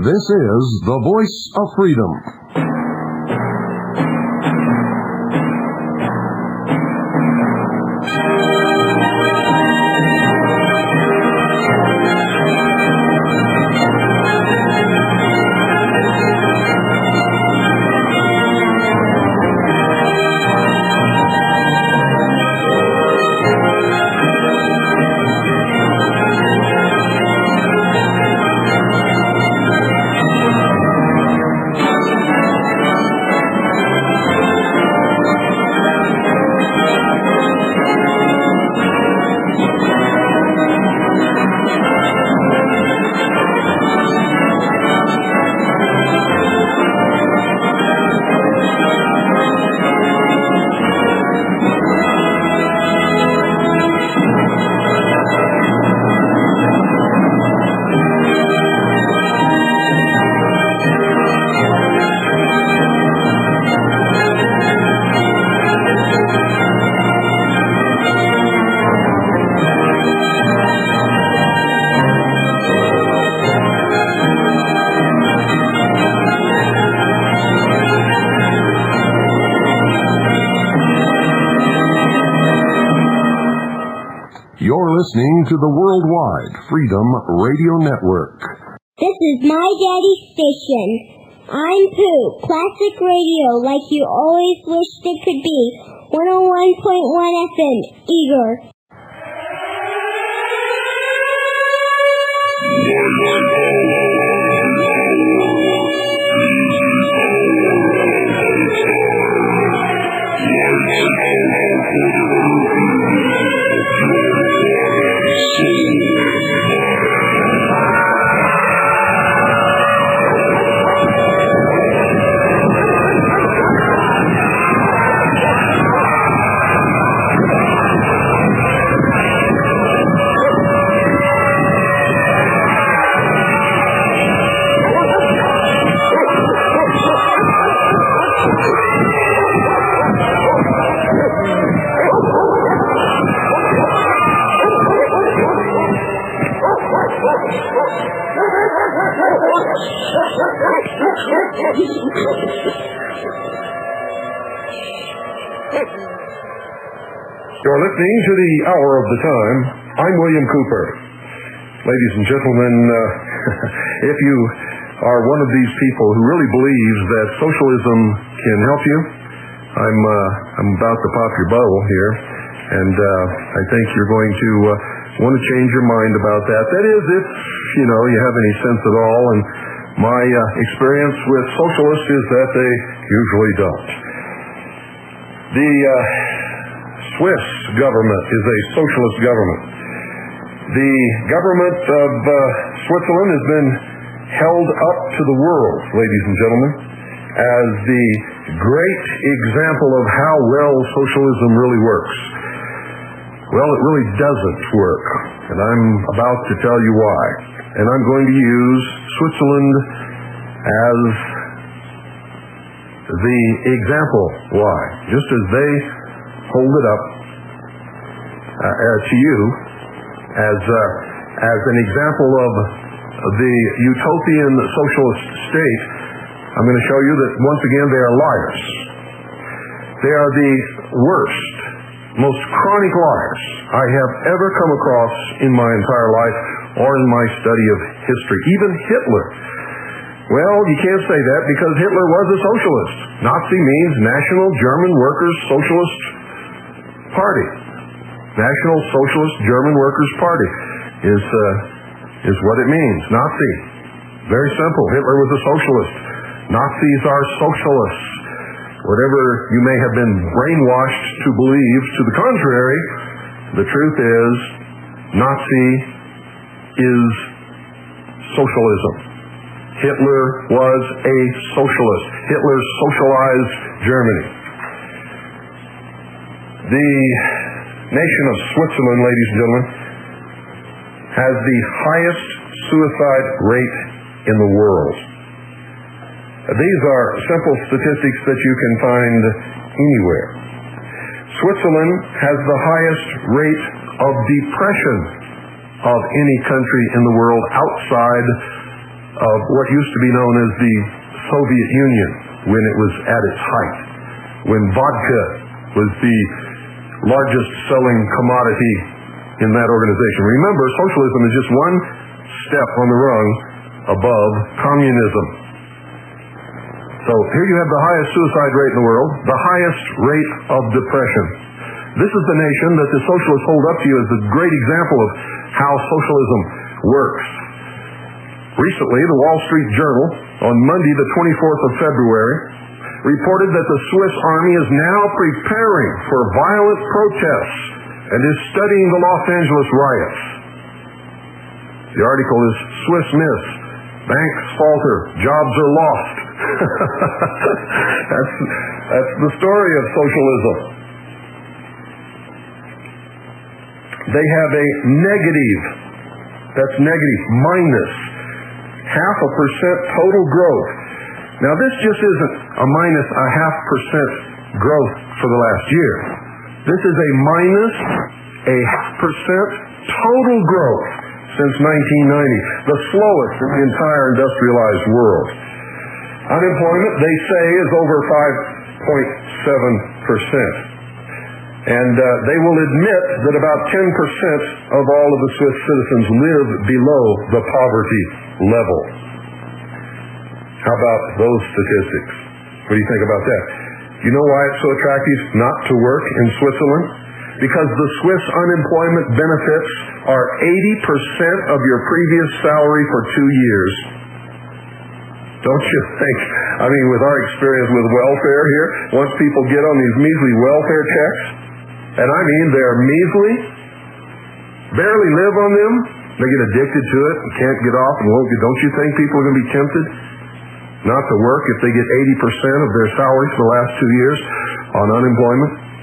This is the Voice of Freedom. You're listening to the Worldwide Freedom Radio Network. This is my daddy's station. I'm Pooh, classic radio like you always wished it could be. 101.1 FM, Eager. You're listening to the Hour of the Time. I'm William Cooper. Ladies and gentlemen, if you are one of these people who really believes that socialism can help you, I'm about to pop your bubble here, and I think you're going to want to change your mind about that. That is, if you have any sense at all. And my experience with socialists is that they usually don't. The Swiss government is a socialist government. The government of Switzerland has been held up to the world, ladies and gentlemen, as the great example of how well socialism really works. Well, it really doesn't work, and I'm about to tell you why. And I'm going to use Switzerland as the example why, just as they hold it up to you as an example of the utopian socialist state. I'm going to show you that once again they are liars. They are the worst, most chronic liars I have ever come across in my entire life or in my study of history. Even Hitler. Well, you can't say that because Hitler was a socialist. Nazi means National German Workers' Socialist Party. National Socialist German Workers' Party is what it means. Nazi. Very simple. Hitler was a socialist. Nazis are socialists. Whatever you may have been brainwashed to believe to the contrary, the truth is Nazi is socialism. Hitler was a socialist. Hitler socialized Germany. The nation of Switzerland, ladies and gentlemen, has the highest suicide rate in the world. These are simple statistics that you can find anywhere. Switzerland has the highest rate of depression of any country in the world outside of what used to be known as the Soviet Union when it was at its height, when vodka was the largest selling commodity in that organization. Remember, socialism is just one step on the rung above communism. So here you have the highest suicide rate in the world, the highest rate of depression. This is the nation that the socialists hold up to you as a great example of how socialism works. Recently, the Wall Street Journal, on Monday, the 24th of February, reported that the Swiss Army is now preparing for violent protests and is studying the Los Angeles riots. The article is Swiss Miss. Banks falter. Jobs are lost. That's the story of socialism. They have a negative, that's negative, minus 0.5% total growth. Now this just isn't a minus 0.5% growth for the last year. This is a minus 0.5% total growth since 1990, the slowest in the entire industrialized world. Unemployment, they say, is over 5.7%. And they will admit that about 10% of all of the Swiss citizens live below the poverty level. How about those statistics? What do you think about that? You know why it's so attractive not to work in Switzerland? Because the Swiss unemployment benefits are 80% of your previous salary for 2 years. Don't you think? I mean, with our experience with welfare here, once people get on these measly welfare checks, and I mean they're measly, barely live on them, they get addicted to it and can't get off and won't get. Don't you think people are going to be tempted not to work if they get 80% of their salary for the last 2 years on unemployment?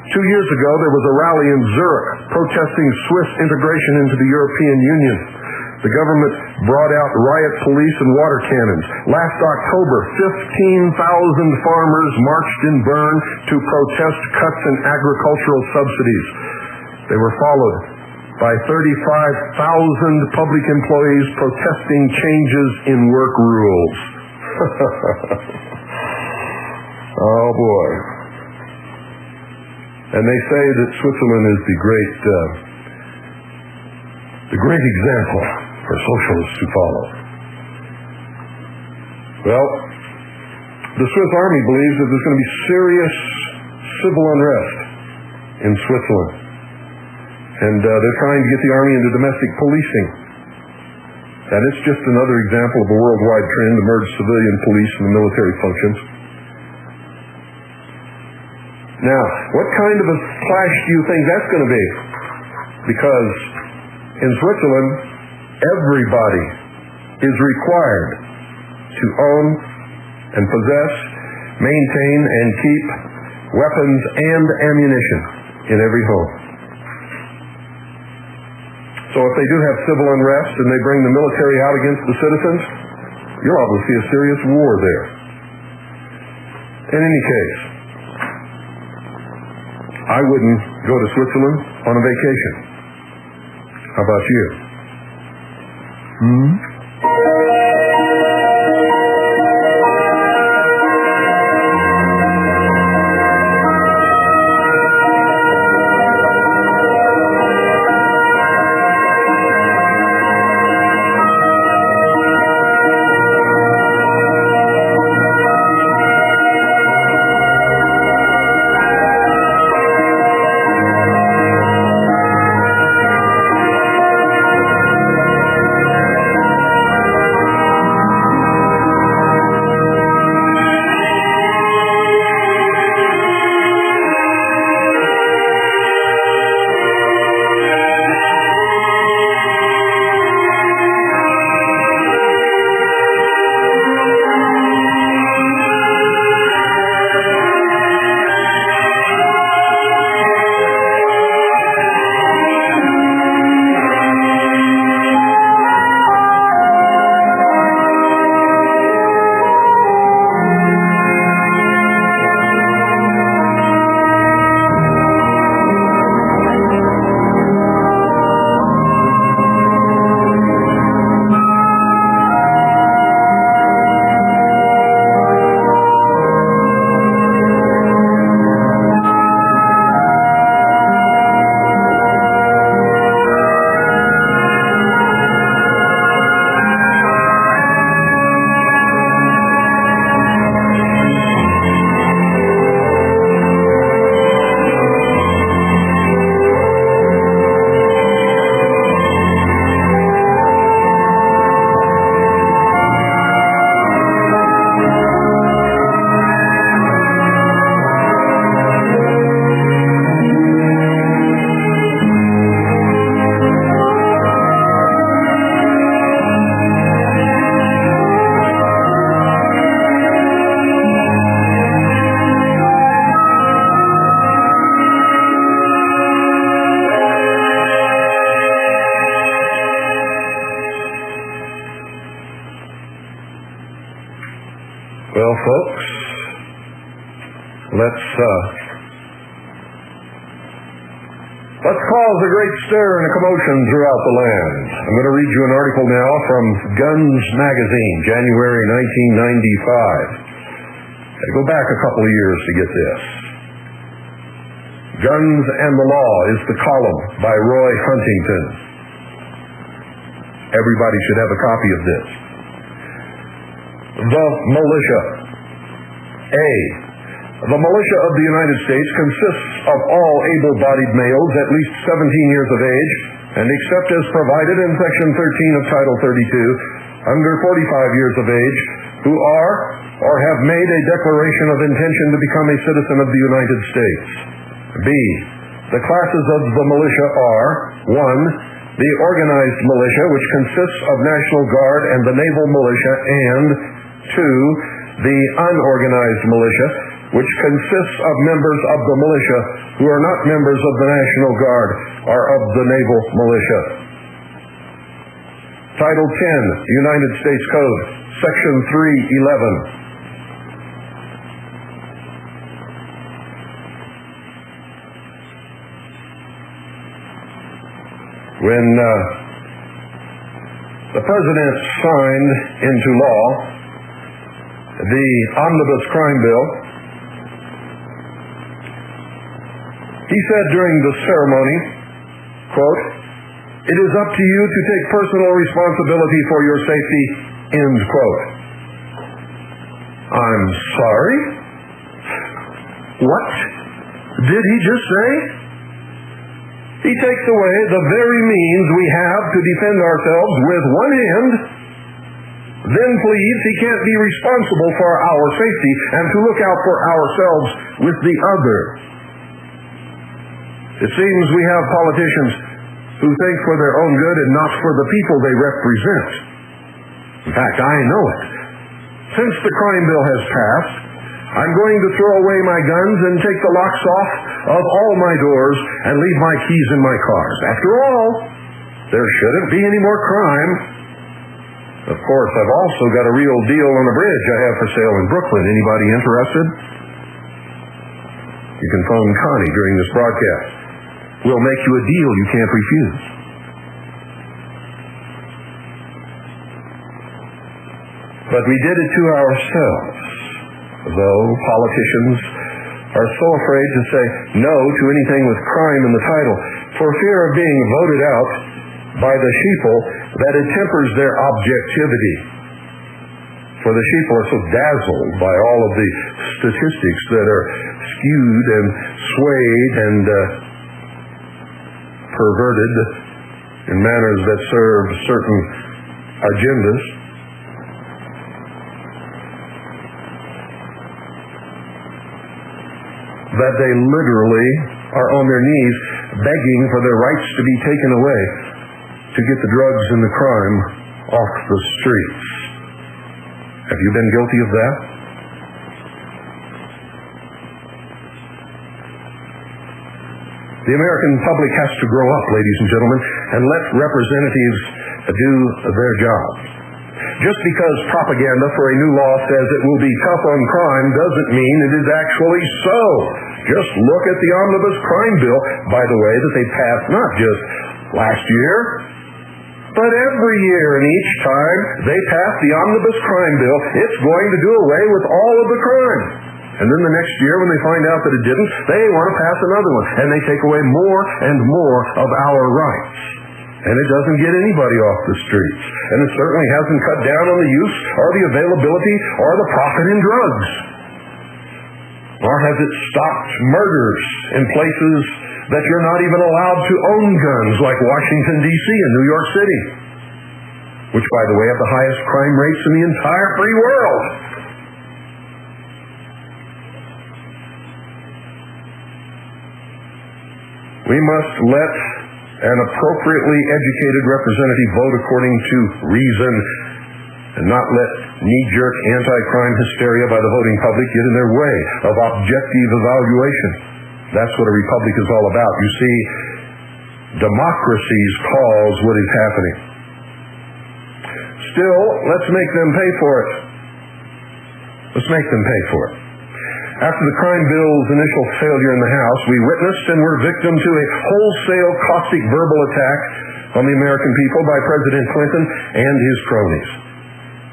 2 years ago, there was a rally in Zurich protesting Swiss integration into the European Union. The government brought out riot police and water cannons. Last October, 15,000 farmers marched in Bern to protest cuts in agricultural subsidies. They were followed by 35,000 public employees protesting changes in work rules. Oh boy. And they say that Switzerland is the great example for socialists to follow. Well, the Swiss Army believes that there's going to be serious civil unrest in Switzerland. And they're trying to get the army into domestic policing. And it's just another example of a worldwide trend to merge civilian police and the military functions. Now, what kind of a clash do you think that's going to be? Because in Switzerland, everybody is required to own and possess, maintain, and keep weapons and ammunition in every home. So if they do have civil unrest and they bring the military out against the citizens, you'll obviously see a serious war there. In any case, I wouldn't go to Switzerland on a vacation. How about you? Well, folks, let's cause a great stir and a commotion throughout the land. I'm going to read you an article now from Guns Magazine, January 1995. I go back a couple of years to get this. Guns and the Law is the column by Roy Huntington. Everybody should have a copy of this. The militia. A. The militia of the United States consists of all able-bodied males at least 17 years of age, and except as provided in Section 13 of Title 32, under 45 years of age, who are or have made a declaration of intention to become a citizen of the United States. B. The classes of the militia are 1. The organized militia, which consists of National Guard and the Naval Militia, and 2. The unorganized militia, which consists of members of the militia who are not members of the National Guard or of the Naval Militia. Title 10, United States Code, Section 311. When the President signed into law the Omnibus Crime Bill, he said during the ceremony, quote, "It is up to you to take personal responsibility for your safety," end quote. I'm sorry? What did he just say? He takes away the very means we have to defend ourselves with one hand, then pleads he can't be responsible for our safety and to look out for ourselves with the other. It seems we have politicians who think for their own good and not for the people they represent. In fact, I know it. Since the crime bill has passed, I'm going to throw away my guns and take the locks off of all my doors and leave my keys in my cars. After all, there shouldn't be any more crime. Of course, I've also got a real deal on a bridge I have for sale in Brooklyn. Anybody interested? You can phone Connie during this broadcast. We'll make you a deal you can't refuse. But we did it to ourselves, though politicians are so afraid to say no to anything with crime in the title for fear of being voted out by the sheeple that it tempers their objectivity. For the sheeple are so dazzled by all of the statistics that are skewed and swayed and perverted in manners that serve certain agendas. That they literally are on their knees begging for their rights to be taken away to get the drugs and the crime off the streets. Have you been guilty of that? The American public has to grow up, ladies and gentlemen, and let representatives do their job. Just because propaganda for a new law says it will be tough on crime doesn't mean it is actually so. Just look at the Omnibus Crime Bill, by the way, that they passed not just last year, but every year. And each time they pass the Omnibus Crime Bill, it's going to do away with all of the crime. And then the next year, when they find out that it didn't, they want to pass another one. And they take away more and more of our rights. And it doesn't get anybody off the streets. And it certainly hasn't cut down on the use or the availability or the profit in drugs. Nor has it stopped murders in places that you're not even allowed to own guns, like Washington, D.C. and New York City, which, by the way, have the highest crime rates in the entire free world. We must let an appropriately educated representative vote according to reason and not let knee-jerk anti-crime hysteria by the voting public get in their way of objective evaluation. That's what a republic is all about. You see, democracies cause what is happening. Still, let's make them pay for it. Let's make them pay for it. After the crime bill's initial failure in the House, we witnessed and were victim to a wholesale caustic verbal attack on the American people by President Clinton and his cronies.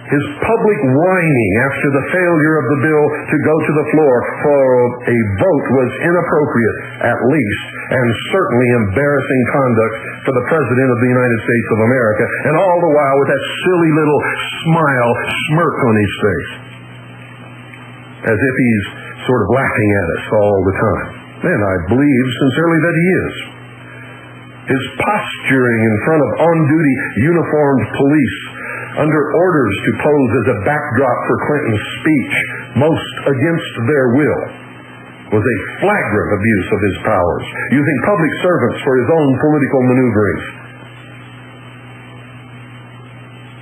His public whining after the failure of the bill to go to the floor for a vote was inappropriate, at least, and certainly embarrassing conduct for the President of the United States of America, and all the while with that silly little smirk on his face, as if he's sort of laughing at us all the time. And I believe sincerely that he is. His posturing in front of on-duty uniformed police under orders to pose as a backdrop for Clinton's speech, most against their will, was a flagrant abuse of his powers, using public servants for his own political maneuverings.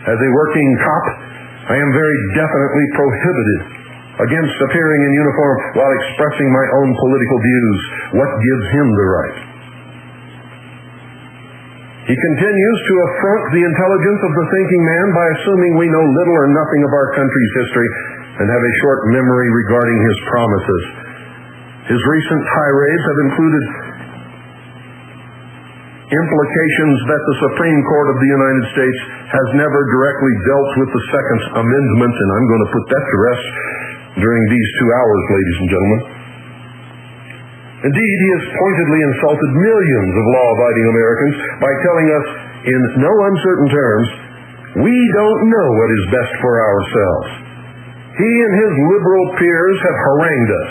As a working cop, I am very definitely prohibited against appearing in uniform while expressing my own political views. What gives him the right? He continues to affront the intelligence of the thinking man by assuming we know little or nothing of our country's history and have a short memory regarding his promises. His recent tirades have included implications that the Supreme Court of the United States has never directly dealt with the Second Amendment, and I'm going to put that to rest during these 2 hours, ladies and gentlemen. Indeed, he has pointedly insulted millions of law-abiding Americans by telling us in no uncertain terms, we don't know what is best for ourselves. He and his liberal peers have harangued us,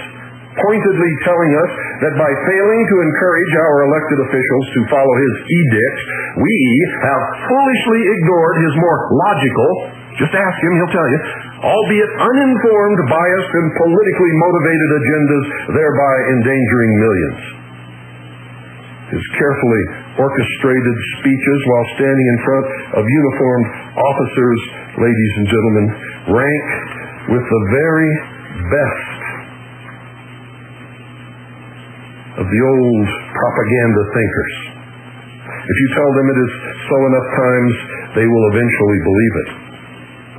pointedly telling us that by failing to encourage our elected officials to follow his edicts, we have foolishly ignored his more logical, just ask him, he'll tell you, albeit uninformed, biased, and politically motivated agendas, thereby endangering millions. His carefully orchestrated speeches while standing in front of uniformed officers, ladies and gentlemen, rank with the very best of the old propaganda thinkers. If you tell them it is so enough times, they will eventually believe it.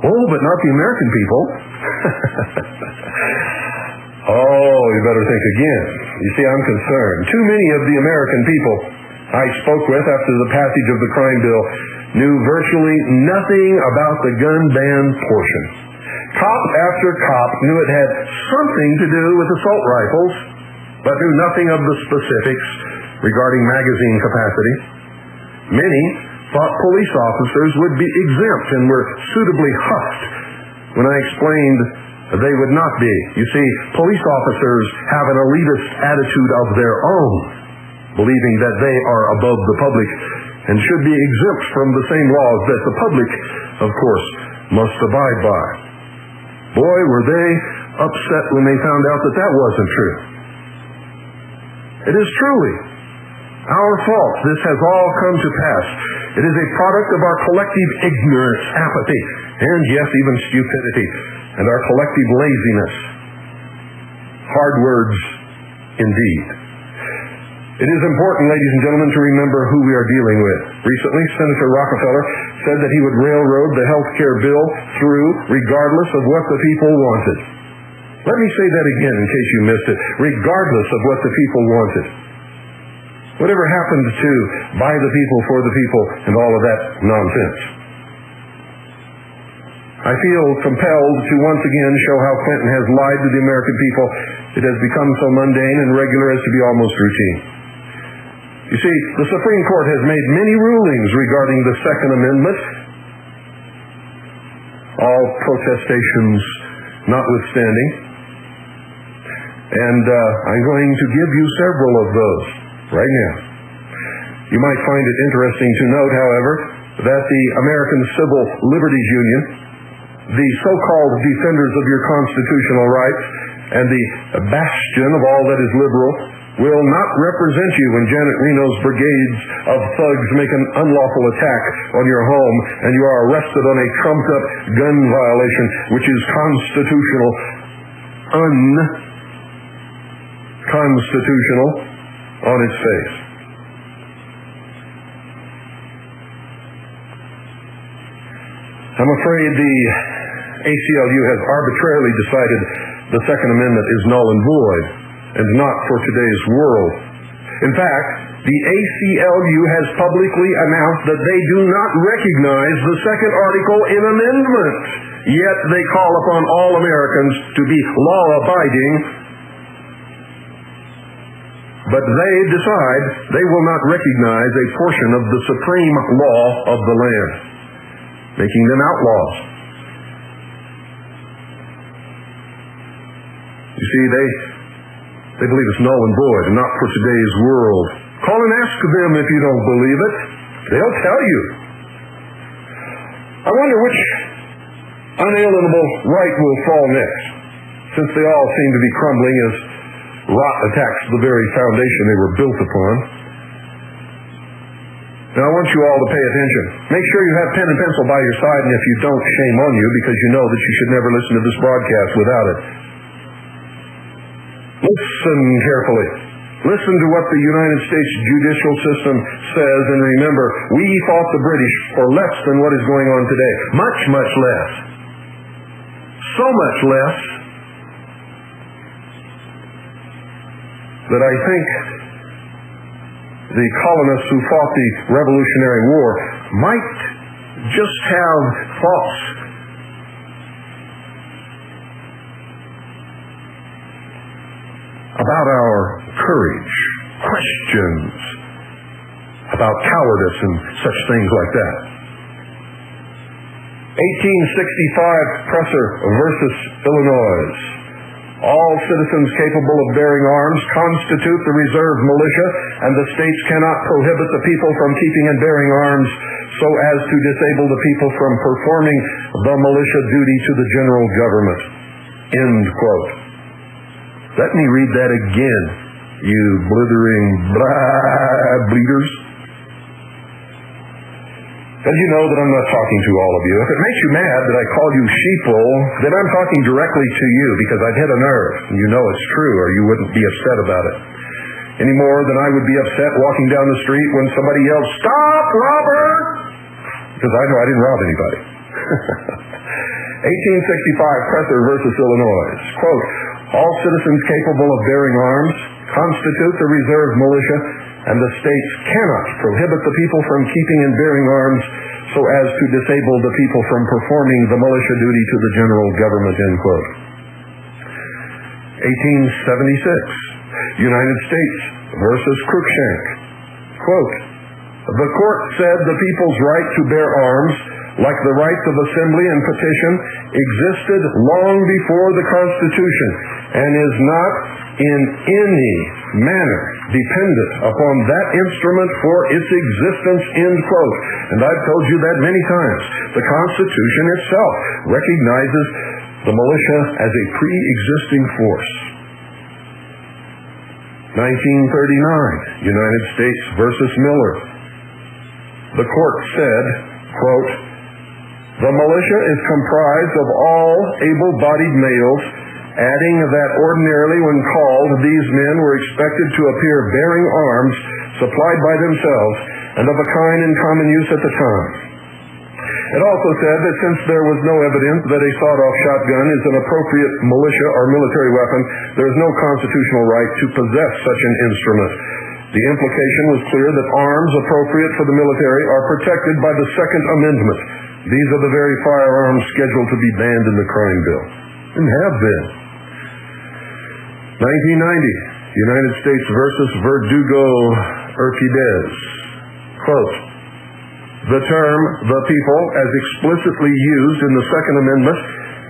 Oh, but not the American people. Oh, you better think again. You see, I'm concerned. Too many of the American people I spoke with after the passage of the crime bill knew virtually nothing about the gun ban portion. Cop after cop knew it had something to do with assault rifles, but knew nothing of the specifics regarding magazine capacity. Many thought police officers would be exempt and were suitably huffed when I explained they would not be. You see, police officers have an elitist attitude of their own, believing that they are above the public and should be exempt from the same laws that the public, of course, must abide by. Boy, were they upset when they found out that that wasn't true. It is truly our fault this has all come to pass. It is a product of our collective ignorance, apathy, and yes, even stupidity, and our collective laziness. Hard words indeed. It is important, ladies and gentlemen, to remember who we are dealing with. Recently, Senator Rockefeller said that he would railroad the health care bill through regardless of what the people wanted. Let me say that again in case you missed it. Regardless of what the people wanted. Whatever happened to by the people, for the people, and all of that nonsense? I feel compelled to once again show how Clinton has lied to the American people. It has become so mundane and regular as to be almost routine. You see, the Supreme Court has made many rulings regarding the Second Amendment, all protestations notwithstanding. And I'm going to give you several of those right now. You might find it interesting to note, however, that the American Civil Liberties Union, the so-called defenders of your constitutional rights, and the bastion of all that is liberal, will not represent you when Janet Reno's brigades of thugs make an unlawful attack on your home and you are arrested on a trumped-up gun violation, which is constitutional, unconstitutional on its face. I'm afraid the ACLU has arbitrarily decided the Second Amendment is null and void and not for today's world. In fact, the ACLU has publicly announced that they do not recognize the second article in amendment, yet they call upon all Americans to be law-abiding, but they decide they will not recognize a portion of the supreme law of the land, making them outlaws. You see, they believe it's null and void and not for today's world. Call and ask them if you don't believe it. They'll tell you. I wonder which unalienable right will fall next, since they all seem to be crumbling as rot attacks the very foundation they were built upon. Now, I want you all to pay attention. Make sure you have pen and pencil by your side, and if you don't, shame on you, because you know that you should never listen to this broadcast without it. Listen carefully. Listen to what the United States judicial system says, and remember, we fought the British for less than what is going on today. Much, much less. So much less that I think the colonists who fought the Revolutionary War might just have thoughts about our courage, questions about cowardice and such things like that. 1865 Presser versus Illinois. All citizens capable of bearing arms constitute the reserve militia, and the states cannot prohibit the people from keeping and bearing arms so as to disable the people from performing the militia duty to the general government. End quote. Let me read that again, you blithering bleeders. As you know that I'm not talking to all of you. If it makes you mad that I call you sheeple, then I'm talking directly to you because I've hit a nerve. And you know it's true, or you wouldn't be upset about it. Any more than I would be upset walking down the street when somebody yells, "Stop, robber!" Because I know I didn't rob anybody. 1865 Presser versus Illinois. Quote, all citizens capable of bearing arms constitute the reserve militia, and the states cannot prohibit the people from keeping and bearing arms so as to disable the people from performing the militia duty to the general government, end quote. 1876, United States versus Cruikshank. Quote, the court said the people's right to bear arms, like the rights of assembly and petition, existed long before the Constitution and is not in any manner dependent upon that instrument for its existence, end quote. And I've told you that many times. The Constitution itself recognizes the militia as a pre-existing force. 1939, United States versus Miller. The court said, quote, the militia is comprised of all able-bodied males, adding that ordinarily when called, these men were expected to appear bearing arms supplied by themselves and of a kind in common use at the time. It also said that since there was no evidence that a sawed-off shotgun is an appropriate militia or military weapon, there is no constitutional right to possess such an instrument. The implication was clear that arms appropriate for the military are protected by the Second Amendment. These are the very firearms scheduled to be banned in the crime bill, and have been. 1990, United States versus Verdugo Urquidez. Quote, the term, the people, as explicitly used in the Second Amendment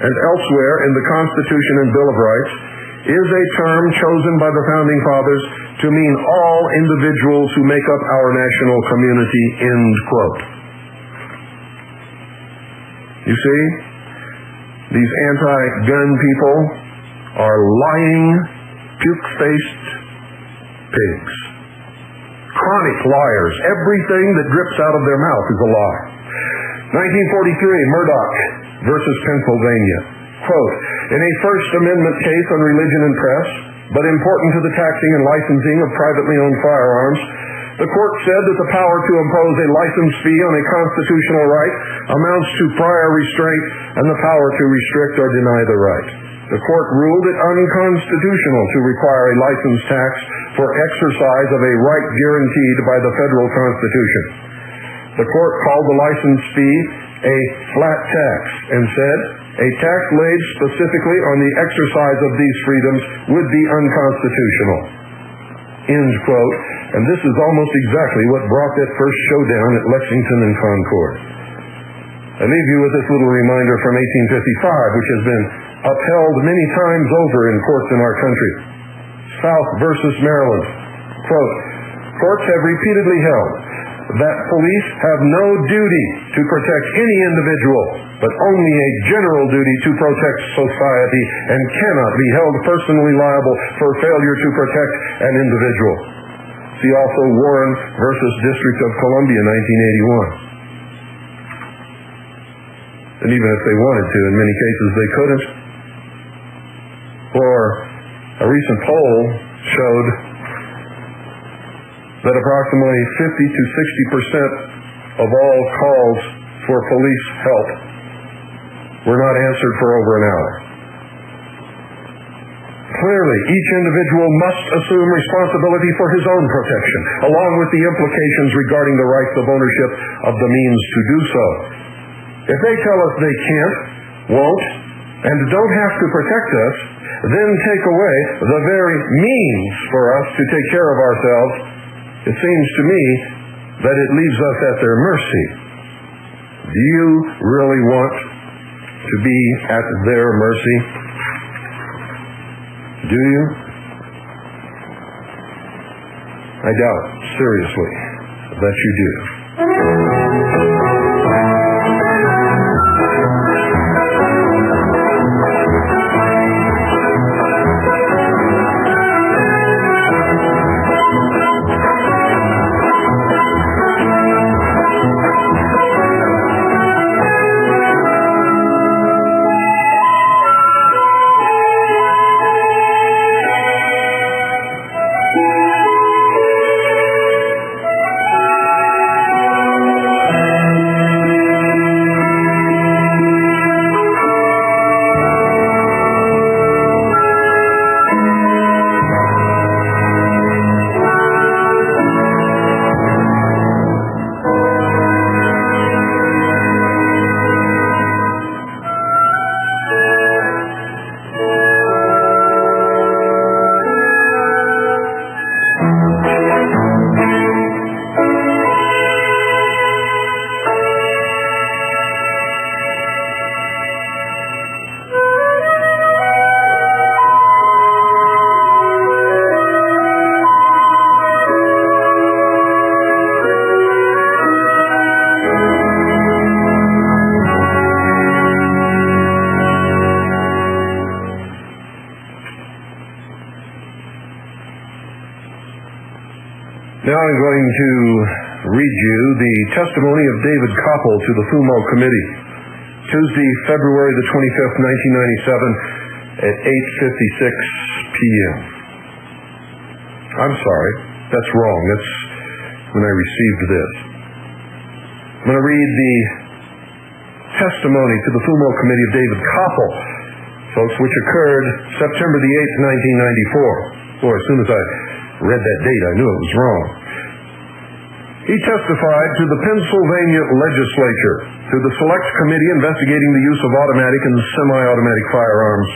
and elsewhere in the Constitution and Bill of Rights, is a term chosen by the Founding Fathers to mean all individuals who make up our national community, end quote. You see, these anti-gun people are lying, puke-faced pigs. Chronic liars. Everything that drips out of their mouth is a lie. 1943, Murdoch versus Pennsylvania. Quote, in a First Amendment case on religion and press, but important to the taxing and licensing of privately owned firearms, The court said that the power to impose a license fee on a constitutional right amounts to prior restraint and the power to restrict or deny the right. The court ruled it unconstitutional to require a license tax for exercise of a right guaranteed by the federal Constitution. The court called the license fee a flat tax and said a tax laid specifically on the exercise of these freedoms would be unconstitutional. End quote. And this is almost exactly what brought that first showdown at Lexington and Concord. I leave you with this little reminder from 1855, which has been upheld many times over in courts in our country. South versus Maryland. Quote, courts have repeatedly held that police have no duty to protect any individual, but only a general duty to protect society, and cannot be held personally liable for failure to protect an individual. See also Warren versus District of Columbia, 1981. And even if they wanted to, in many cases they couldn't. For a recent poll showed that approximately 50 to 60% of all calls for police help were not answered for over an hour. Clearly, each individual must assume responsibility for his own protection, along with the implications regarding the rights of ownership of the means to do so. If they tell us they can't, won't, and don't have to protect us, then take away the very means for us to take care of ourselves, it seems to me that it leaves us at their mercy. Do you really want to be at their mercy? Do you? I doubt, seriously, that you do. Now I'm going to read you the testimony of David Koppel to the Fumo Committee, Tuesday, February the 25th, 1997, at 8:56 p.m. I'm sorry, that's wrong. That's when I received this. I'm going to read the testimony to the Fumo Committee of David Koppel, folks, which occurred September the 8th, 1994. Boy, as soon as I read that date, I knew it was wrong. He testified to the Pennsylvania legislature, to the Select Committee investigating the use of automatic and semi-automatic firearms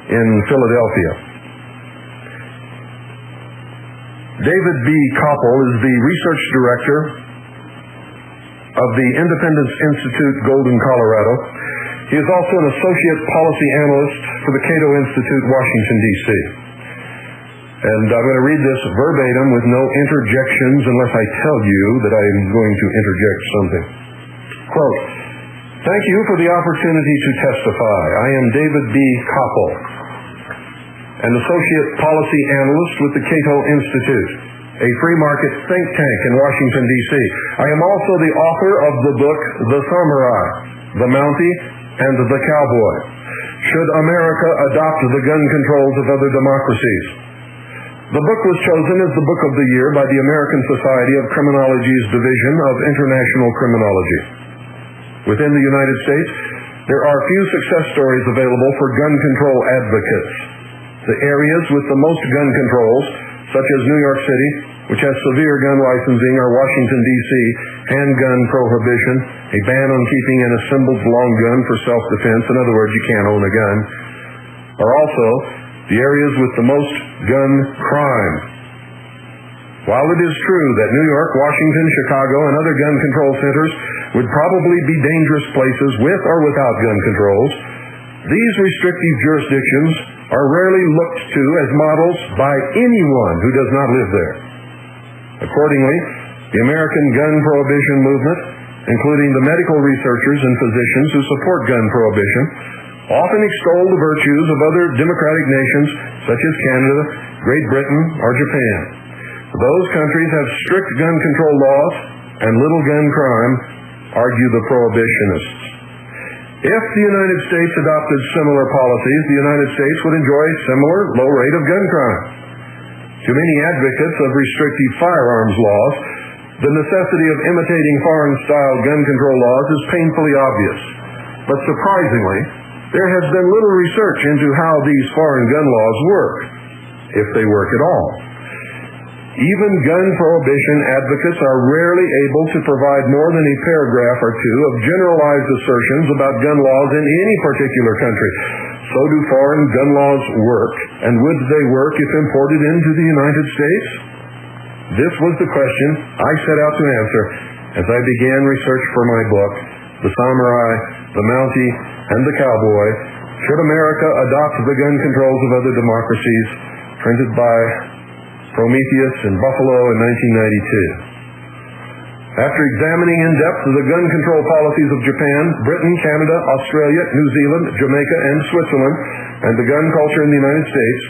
in Philadelphia. David B. Koppel is the research director of the Independence Institute, Golden, Colorado. He is also an associate policy analyst for the Cato Institute, Washington, D.C. And I'm going to read this verbatim with no interjections unless I tell you that I'm going to interject something. Quote, "Thank you for the opportunity to testify. I am David B. Koppel, an associate policy analyst with the Cato Institute, a free market think tank in Washington, D.C. I am also the author of the book, The Samurai, the Mountie, and the Cowboy. Should America adopt the gun controls of other democracies? The book was chosen as the Book of the Year by the American Society of Criminology's Division of International Criminology. Within the United States, there are few success stories available for gun control advocates. The areas with the most gun controls, such as New York City, which has severe gun licensing, or Washington, D.C., handgun prohibition, a ban on keeping an assembled long gun for self-defense, in other words, you can't own a gun, are also the areas with the most gun crime. While it is true that New York, Washington, Chicago, and other gun control centers would probably be dangerous places with or without gun controls, these restrictive jurisdictions are rarely looked to as models by anyone who does not live there. Accordingly, the American gun prohibition movement, including the medical researchers and physicians who support gun prohibition, often extol the virtues of other democratic nations such as Canada, Great Britain, or Japan. Those countries have strict gun control laws and little gun crime, argue the prohibitionists. If the United States adopted similar policies, the United States would enjoy a similar low rate of gun crime. To many advocates of restrictive firearms laws, the necessity of imitating foreign-style gun control laws is painfully obvious. But surprisingly, there has been little research into how these foreign gun laws work, if they work at all. Even gun prohibition advocates are rarely able to provide more than a paragraph or two of generalized assertions about gun laws in any particular country. So do foreign gun laws work, and would they work if imported into the United States? This was the question I set out to answer as I began research for my book, The Samurai, the Mountie, and the Cowboy, Should America Adopt the Gun Controls of Other Democracies, printed by Prometheus in Buffalo in 1992. After examining in depth the gun control policies of Japan, Britain, Canada, Australia, New Zealand, Jamaica, and Switzerland, and the gun culture in the United States,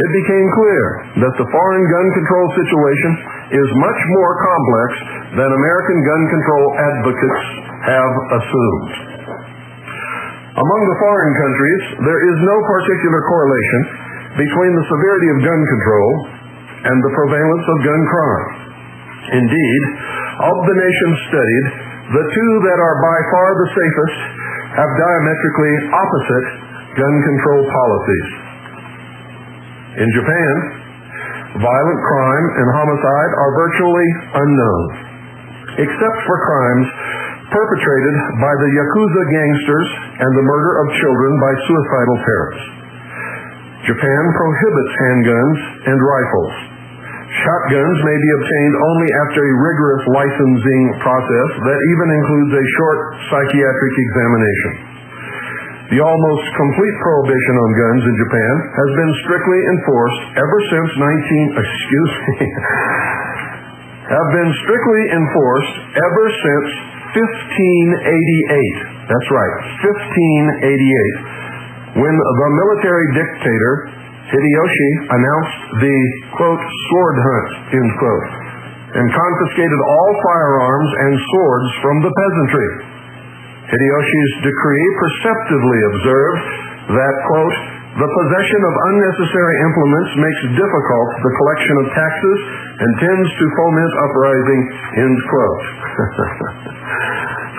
it became clear that the foreign gun control situation is much more complex than American gun control advocates have assumed. Among the foreign countries, there is no particular correlation between the severity of gun control and the prevalence of gun crime. Indeed, of the nations studied, the two that are by far the safest have diametrically opposite gun control policies. In Japan, violent crime and homicide are virtually unknown, except for crimes perpetrated by the Yakuza gangsters and the murder of children by suicidal parents. Japan prohibits handguns and rifles. Shotguns may be obtained only after a rigorous licensing process that even includes a short psychiatric examination. The almost complete prohibition on guns in Japan has been strictly enforced ever since 1588. That's right, 1588, when the military dictator Hideyoshi announced the, quote, sword hunt, end quote, and confiscated all firearms and swords from the peasantry. Hideyoshi's decree perceptively observed that, quote, the possession of unnecessary implements makes difficult the collection of taxes and tends to foment uprising, end quote.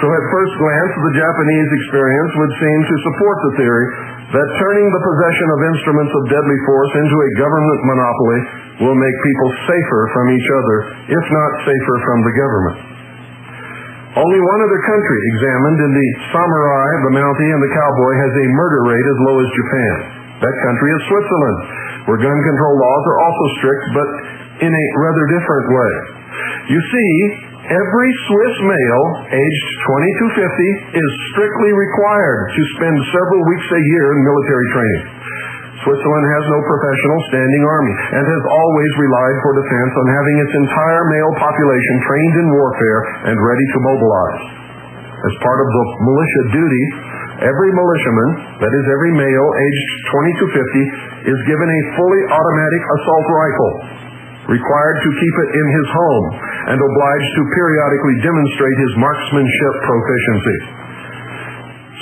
So at first glance, the Japanese experience would seem to support the theory that turning the possession of instruments of deadly force into a government monopoly will make people safer from each other, if not safer from the government. Only one other country examined in the Samurai, the Mountie, and the Cowboy has a murder rate as low as Japan. That country is Switzerland, where gun control laws are also strict, but in a rather different way. You see, every Swiss male aged 20 to 50 is strictly required to spend several weeks a year in military training. Switzerland has no professional standing army and has always relied for defense on having its entire male population trained in warfare and ready to mobilize. As part of the militia duty, every militiaman, that is every male aged 20 to 50, is given a fully automatic assault rifle, required to keep it in his home, and obliged to periodically demonstrate his marksmanship proficiency.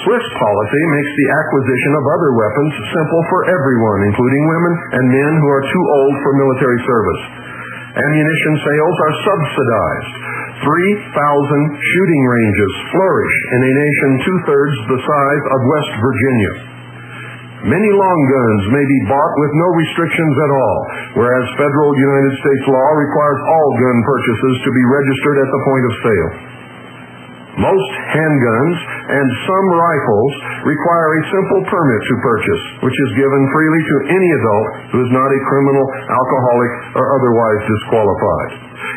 Swiss policy makes the acquisition of other weapons simple for everyone, including women and men who are too old for military service. Ammunition sales are subsidized. 3,000 shooting ranges flourish in a nation two-thirds the size of West Virginia. Many long guns may be bought with no restrictions at all, whereas federal United States law requires all gun purchases to be registered at the point of sale. Most handguns and some rifles require a simple permit to purchase, which is given freely to any adult who is not a criminal, alcoholic, or otherwise disqualified.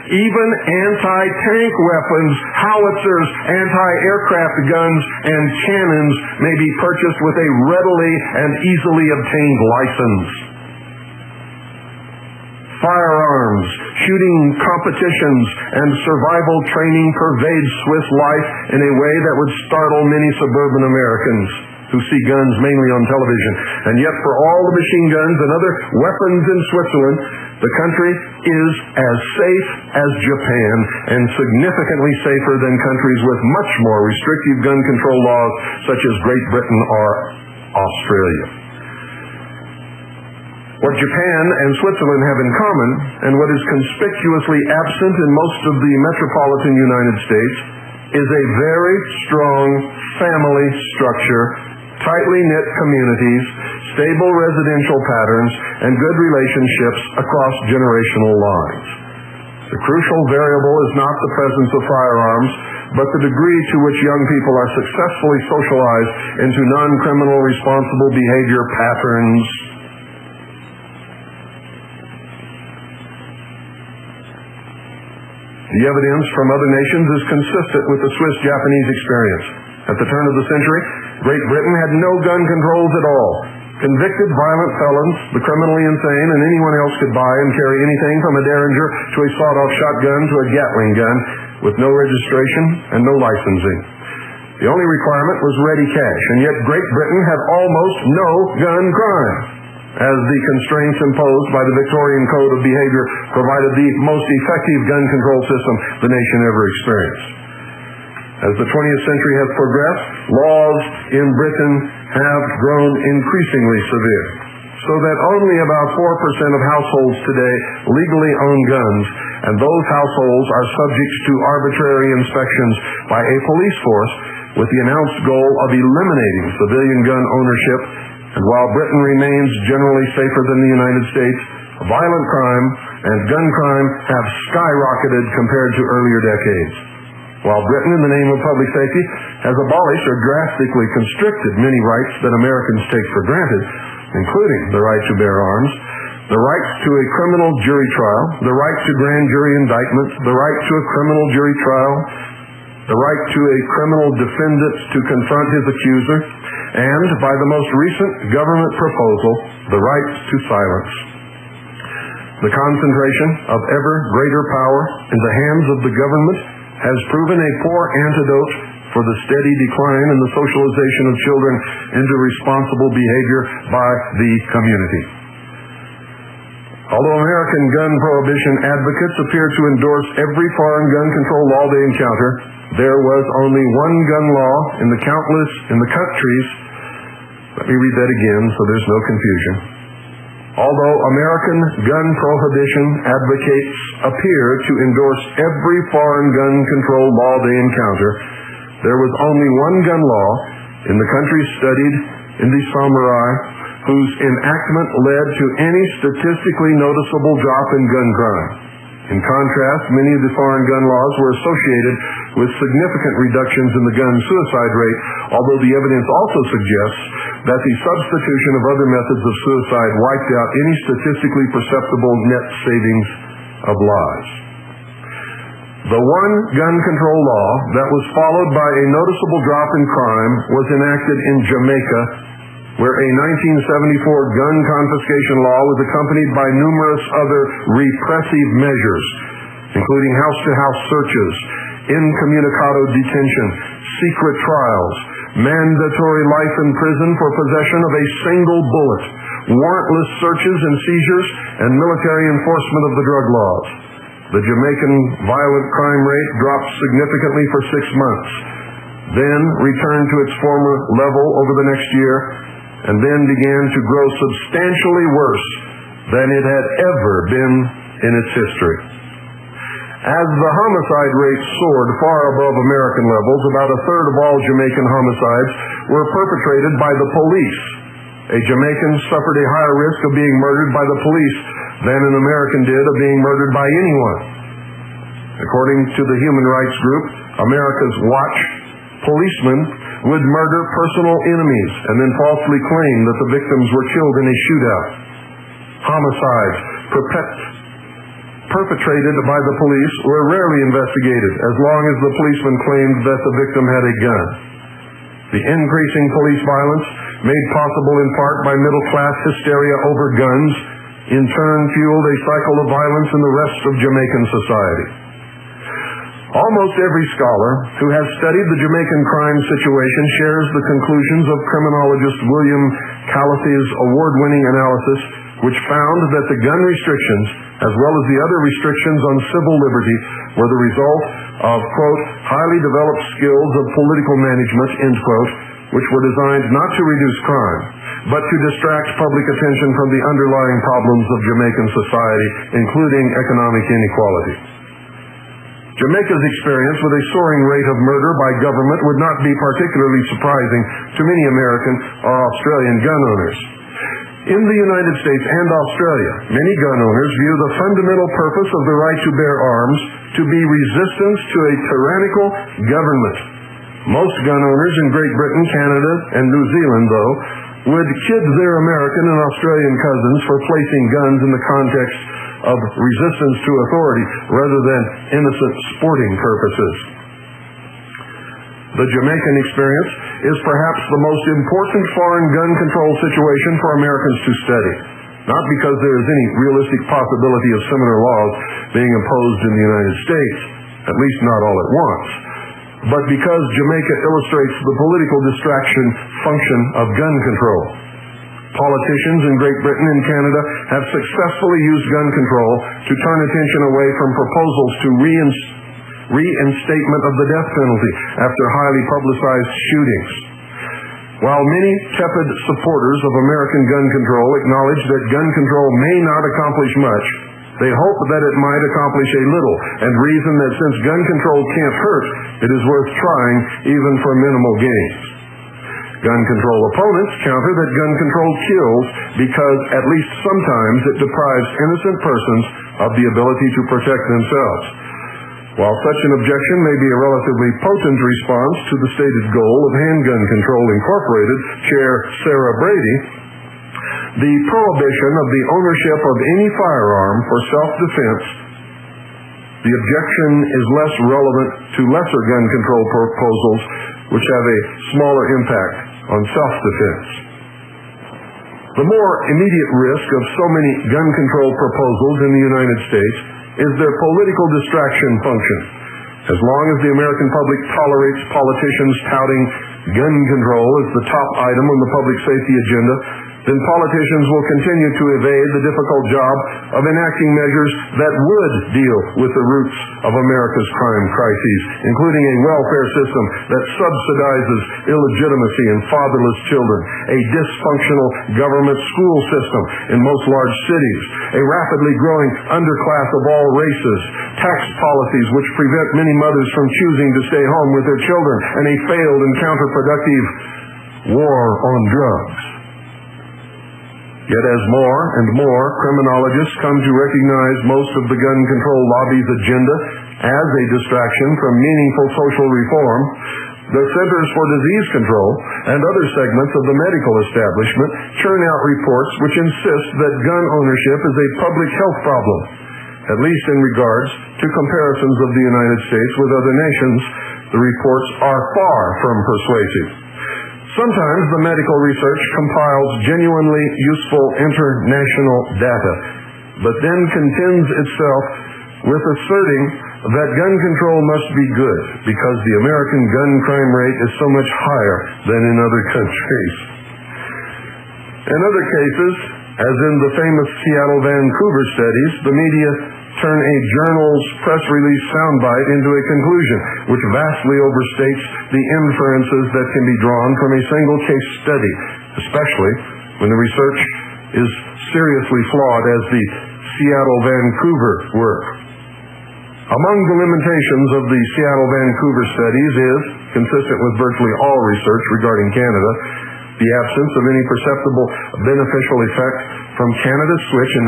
Even anti-tank weapons, howitzers, anti-aircraft guns, and cannons may be purchased with a readily and easily obtained license. Firearms, shooting competitions, and survival training pervade Swiss life in a way that would startle many suburban Americans who see guns mainly on television. And yet, for all the machine guns and other weapons in Switzerland, the country is as safe as Japan and significantly safer than countries with much more restrictive gun control laws such as Great Britain or Australia. What Japan and Switzerland have in common, and what is conspicuously absent in most of the metropolitan United States, is a very strong family structure, tightly knit communities, stable residential patterns, and good relationships across generational lines. The crucial variable is not the presence of firearms, but the degree to which young people are successfully socialized into non-criminal responsible behavior patterns. The evidence from other nations is consistent with the Swiss-Japanese experience. At the turn of the century, Great Britain had no gun controls at all. Convicted violent felons, the criminally insane, and anyone else could buy and carry anything from a Derringer to a sawed-off shotgun to a Gatling gun with no registration and no licensing. The only requirement was ready cash, and yet Great Britain had almost no gun crime, as the constraints imposed by the Victorian Code of Behavior provided the most effective gun control system the nation ever experienced. As the 20th century has progressed, laws in Britain have grown increasingly severe, so that only about 4% of households today legally own guns, and those households are subject to arbitrary inspections by a police force with the announced goal of eliminating civilian gun ownership. And while Britain remains generally safer than the United States, violent crime and gun crime have skyrocketed compared to earlier decades. While Britain, in the name of public safety, has abolished or drastically constricted many rights that Americans take for granted, including the right to bear arms, the right to a criminal jury trial, the right to grand jury indictment, the right to a criminal jury trial, the right to a criminal defendant to confront his accuser, and, by the most recent government proposal, the right to silence. The concentration of ever greater power in the hands of the government has proven a poor antidote for the steady decline in the socialization of children into responsible behavior by the community. Although American gun prohibition advocates appear to endorse every foreign gun control law they encounter, there was only one gun law in the countries. Let me read that again so there's no confusion. Although American gun prohibition advocates appear to endorse every foreign gun control law they encounter, there was only one gun law in the countries studied in the samurai whose enactment led to any statistically noticeable drop in gun crime. In contrast, many of the foreign gun laws were associated with significant reductions in the gun suicide rate, although the evidence also suggests that the substitution of other methods of suicide wiped out any statistically perceptible net savings of lives. The one gun control law that was followed by a noticeable drop in crime was enacted in Jamaica, where a 1974 gun confiscation law was accompanied by numerous other repressive measures, including house-to-house searches, incommunicado detention, secret trials, mandatory life in prison for possession of a single bullet, warrantless searches and seizures, and military enforcement of the drug laws. The Jamaican violent crime rate dropped significantly for 6 months. then returned to its former level over the next year, and then began to grow substantially worse than it had ever been in its history. As the homicide rate soared far above American levels, about a third of all Jamaican homicides were perpetrated by the police. A Jamaican suffered a higher risk of being murdered by the police than an American did of being murdered by anyone. According to the Human Rights Group, America's Watch, policemen would murder personal enemies and then falsely claim that the victims were killed in a shootout. Homicides perpetrated by the police were rarely investigated, as long as the policeman claimed that the victim had a gun. The increasing police violence, made possible in part by middle-class hysteria over guns, in turn fueled a cycle of violence in the rest of Jamaican society. Almost every scholar who has studied the Jamaican crime situation shares the conclusions of criminologist William Calafy's award-winning analysis, which found that the gun restrictions, as well as the other restrictions on civil liberty, were the result of, quote, highly developed skills of political management, end quote, which were designed not to reduce crime, but to distract public attention from the underlying problems of Jamaican society, including economic inequality. Jamaica's experience with a soaring rate of murder by government would not be particularly surprising to many American or Australian gun owners. In the United States and Australia, many gun owners view the fundamental purpose of the right to bear arms to be resistance to a tyrannical government. Most gun owners in Great Britain, Canada, and New Zealand, though, would kid their American and Australian cousins for placing guns in the context of resistance to authority rather than innocent sporting purposes. The Jamaican experience is perhaps the most important foreign gun control situation for Americans to study, not because there is any realistic possibility of similar laws being imposed in the United States, at least not all at once, but because Jamaica illustrates the political distraction function of gun control. Politicians in Great Britain and Canada have successfully used gun control to turn attention away from proposals to reinstatement of the death penalty after highly publicized shootings. While many tepid supporters of American gun control acknowledge that gun control may not accomplish much, they hope that it might accomplish a little, and reason that since gun control can't hurt, it is worth trying even for minimal gains. Gun control opponents counter that gun control kills because at least sometimes it deprives innocent persons of the ability to protect themselves. While such an objection may be a relatively potent response to the stated goal of Handgun Control Incorporated Chair Sarah Brady, the prohibition of the ownership of any firearm for self-defense, the objection is less relevant to lesser gun control proposals which have a smaller impact on self-defense. The more immediate risk of so many gun control proposals in the United States is their political distraction function. As long as the American public tolerates politicians touting gun control as the top item on the public safety agenda, then politicians will continue to evade the difficult job of enacting measures that would deal with the roots of America's crime crises, including a welfare system that subsidizes illegitimacy and fatherless children, a dysfunctional government school system in most large cities, a rapidly growing underclass of all races, tax policies which prevent many mothers from choosing to stay home with their children, and a failed and counterproductive war on drugs. Yet as more and more criminologists come to recognize most of the gun control lobby's agenda as a distraction from meaningful social reform, the Centers for Disease Control and other segments of the medical establishment churn out reports which insist that gun ownership is a public health problem, at least in regards to comparisons of the United States with other nations. The reports are far from persuasive. Sometimes the medical research compiles genuinely useful international data, but then contends itself with asserting that gun control must be good because the American gun crime rate is so much higher than in other countries. In other cases, as in the famous Seattle-Vancouver studies, the media turn a journal's press release soundbite into a conclusion, which vastly overstates the inferences that can be drawn from a single case study, especially when the research is seriously flawed as the Seattle-Vancouver work. Among the limitations of the Seattle-Vancouver studies is, consistent with virtually all research regarding Canada, the absence of any perceptible beneficial effect from Canada's switch in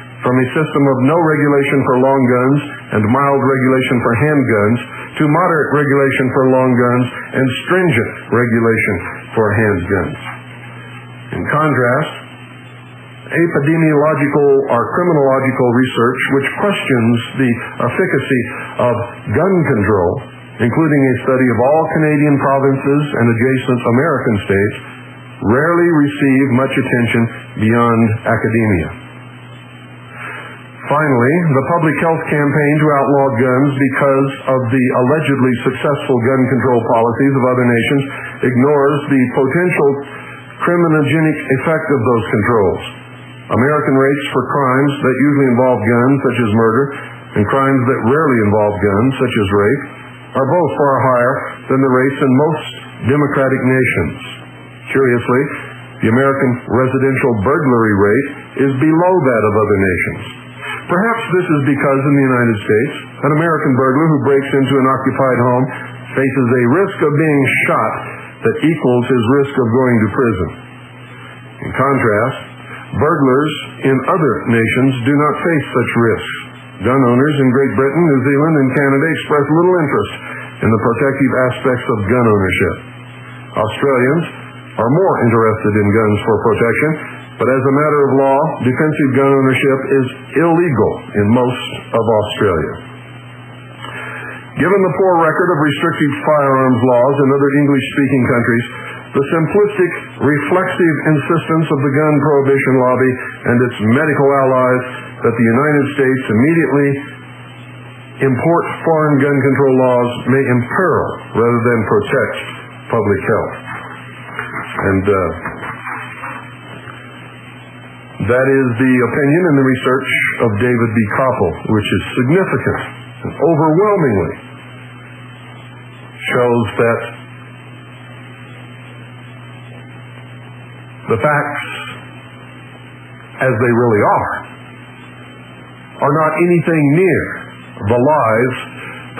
1977 from a system of no regulation for long guns and mild regulation for handguns to moderate regulation for long guns and stringent regulation for handguns. In contrast, epidemiological or criminological research which questions the efficacy of gun control, including a study of all Canadian provinces and adjacent American states, rarely receive much attention beyond academia. Finally, the public health campaign to outlaw guns because of the allegedly successful gun control policies of other nations ignores the potential criminogenic effect of those controls. American rates for crimes that usually involve guns, such as murder, and crimes that rarely involve guns, such as rape, are both far higher than the rates in most democratic nations. Curiously, the American residential burglary rate is below that of other nations. Perhaps this is because in the United States, an American burglar who breaks into an occupied home faces a risk of being shot that equals his risk of going to prison. In contrast, burglars in other nations do not face such risks. Gun owners in Great Britain, New Zealand, and Canada express little interest in the protective aspects of gun ownership. Australians are more interested in guns for protection, but as a matter of law, defensive gun ownership is illegal in most of Australia. Given the poor record of restrictive firearms laws in other English-speaking countries, the simplistic, reflexive insistence of the gun prohibition lobby and its medical allies that the United States immediately import foreign gun control laws may imperil rather than protect public health. And that is the opinion and the research of David B. Koppel, which is significant and overwhelmingly shows that the facts, as they really are not anything near the lies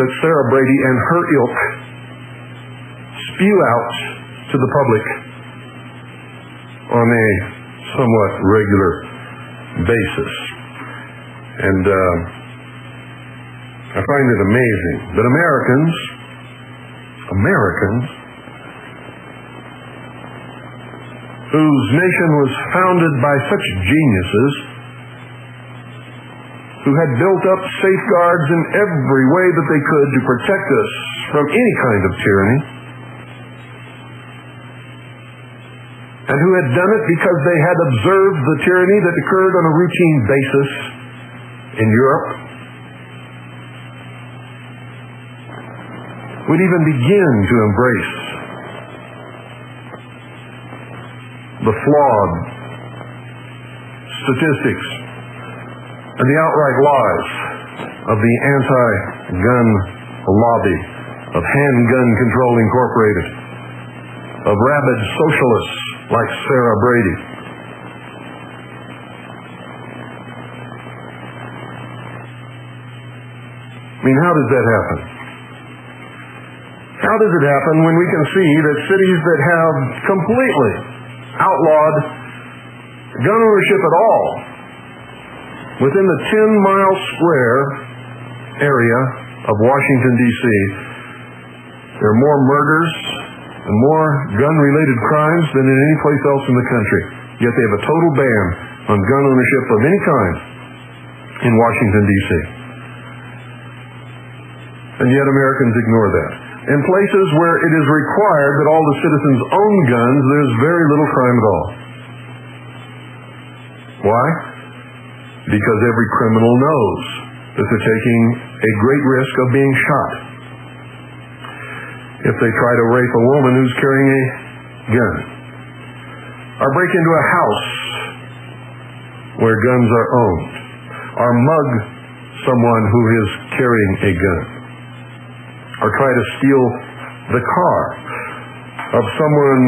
that Sarah Brady and her ilk spew out to the public on a somewhat regular basis. And I find it amazing that Americans whose nation was founded by such geniuses, who had built up safeguards in every way that they could to protect us from any kind of tyranny, and who had done it because they had observed the tyranny that occurred on a routine basis in Europe, would even begin to embrace the flawed statistics and the outright lies of the anti-gun lobby, of Handgun Control Incorporated, of rabid socialists like Sarah Brady. I mean, how does that happen? How does it happen when we can see that cities that have completely outlawed gun ownership at all within the 10-mile square area of Washington, D.C., there are more murders and more gun-related crimes than in any place else in the country. Yet they have a total ban on gun ownership of any kind in Washington, D.C. And yet Americans ignore that. In places where it is required that all the citizens own guns, there's very little crime at all. Why? Because every criminal knows that they're taking a great risk of being shot if they try to rape a woman who's carrying a gun, or break into a house where guns are owned, or mug someone who is carrying a gun, or try to steal the car of someone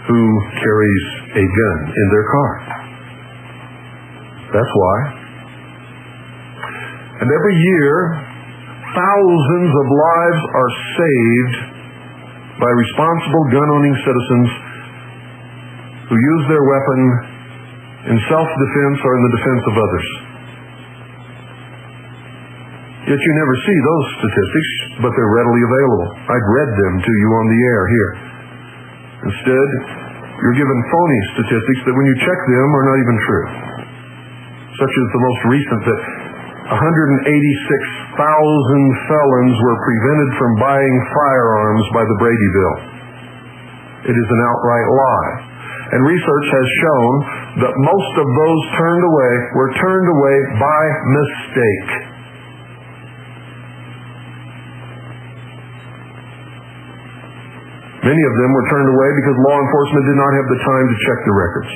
who carries a gun in their car. That's why. And every year, thousands of lives are saved by responsible gun-owning citizens who use their weapon in self-defense or in the defense of others. Yet you never see those statistics, but they're readily available. I've read them to you on the air here. Instead, you're given phony statistics that when you check them are not even true. Such as the most recent that 186,000 felons were prevented from buying firearms by the Brady Bill. It is an outright lie. And research has shown that most of those were turned away by mistake. Many of them were turned away because law enforcement did not have the time to check the records.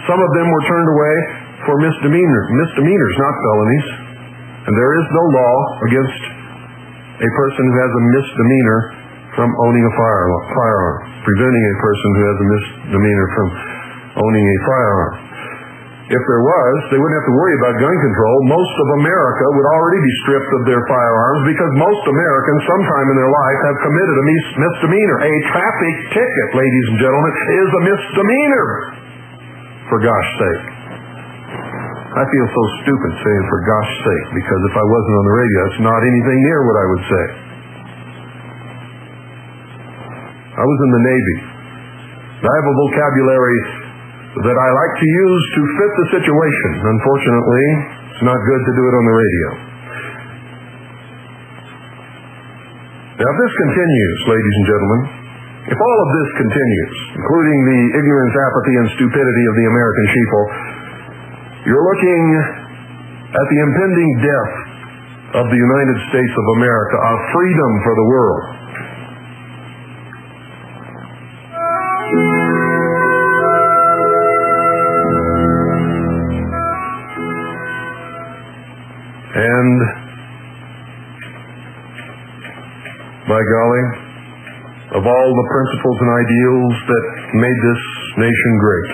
Some of them were turned away for misdemeanors, not felonies. And there is no law against a person who has a misdemeanor from owning a firearm, preventing a person who has a misdemeanor from owning a firearm. If there was, they wouldn't have to worry about gun control. Most of America would already be stripped of their firearms because most Americans sometime in their life have committed a misdemeanor. A traffic ticket, ladies and gentlemen, is a misdemeanor. For gosh sake. I feel so stupid saying for gosh sake, because if I wasn't on the radio, it's not anything near what I would say. I was in the Navy. I have a vocabulary that I like to use to fit the situation. Unfortunately, it's not good to do it on the radio. Now, if this continues, ladies and gentlemen, if all of this continues, including the ignorance, apathy, and stupidity of the American sheeple, you're looking at the impending death of the United States of America, of freedom for the world. And, by golly, of all the principles and ideals that made this nation great.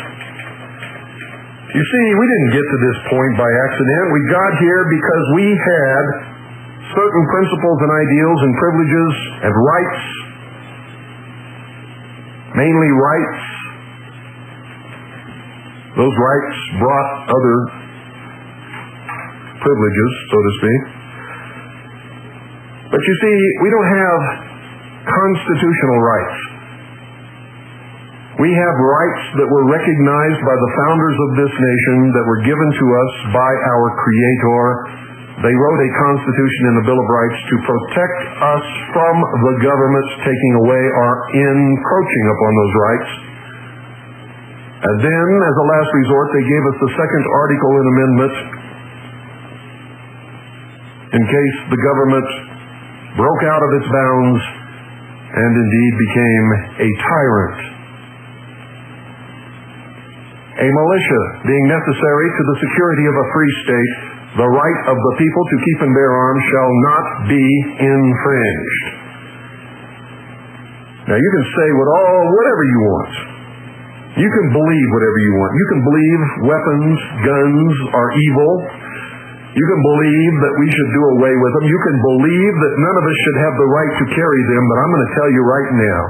You see, we didn't get to this point by accident. We got here because we had certain principles and ideals and privileges and rights, mainly rights. Those rights brought other privileges, so to speak. But you see, we don't have constitutional rights. We have rights that were recognized by the founders of this nation, that were given to us by our Creator. They wrote a Constitution and a Bill of Rights to protect us from the government taking away or encroaching upon those rights. And then, as a last resort, they gave us the second article and amendment in case the government broke out of its bounds and indeed became a tyrant. A militia being necessary to the security of a free state, the right of the people to keep and bear arms shall not be infringed. Now you can say whatever you want. You can believe whatever you want. You can believe weapons, guns are evil. You can believe that we should do away with them. You can believe that none of us should have the right to carry them, but I'm going to tell you right now,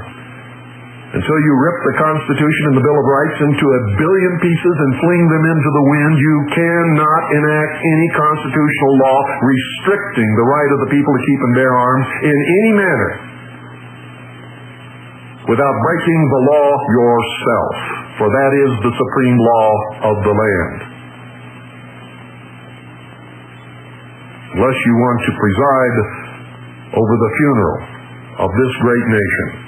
until you rip the Constitution and the Bill of Rights into a billion pieces and fling them into the wind, you cannot enact any constitutional law restricting the right of the people to keep and bear arms in any manner without breaking the law yourself, for that is the supreme law of the land. Unless you want to preside over the funeral of this great nation.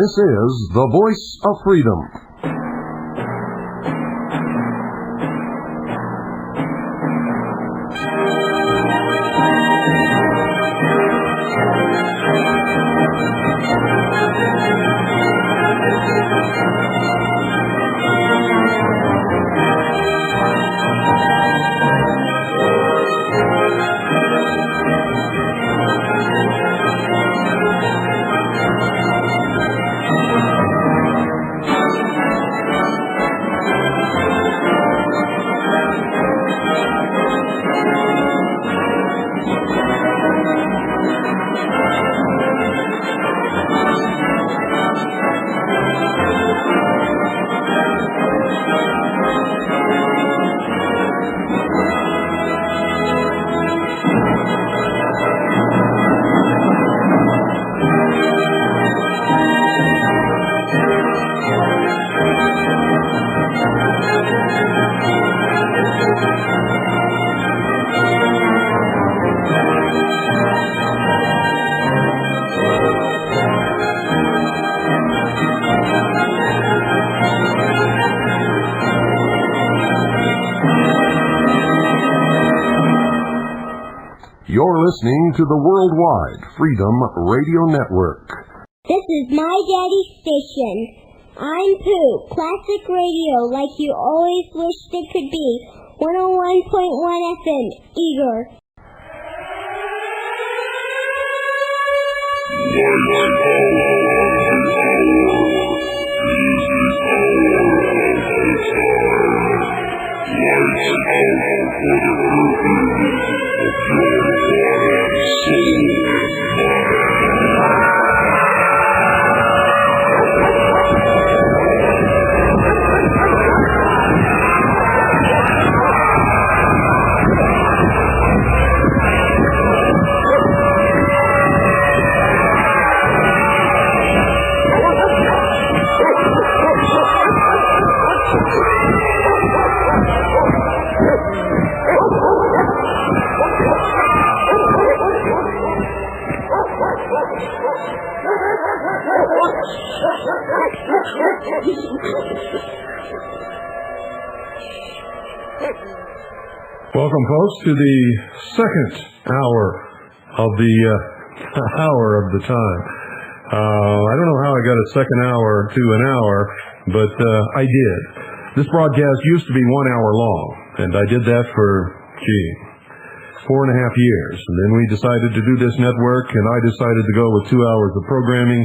This is the Voice of Freedom. You're listening to the Worldwide Freedom Radio Network. This is my daddy's station. I'm Pooh, classic radio like you always wished it could be. 101.1 FM, Eager. Welcome, folks, to the second hour of the time. I don't know how I got a second hour to an hour, but I did. This broadcast used to be 1 hour long, and I did that for, 4.5 years. And then we decided to do this network, and I decided to go with 2 hours of programming,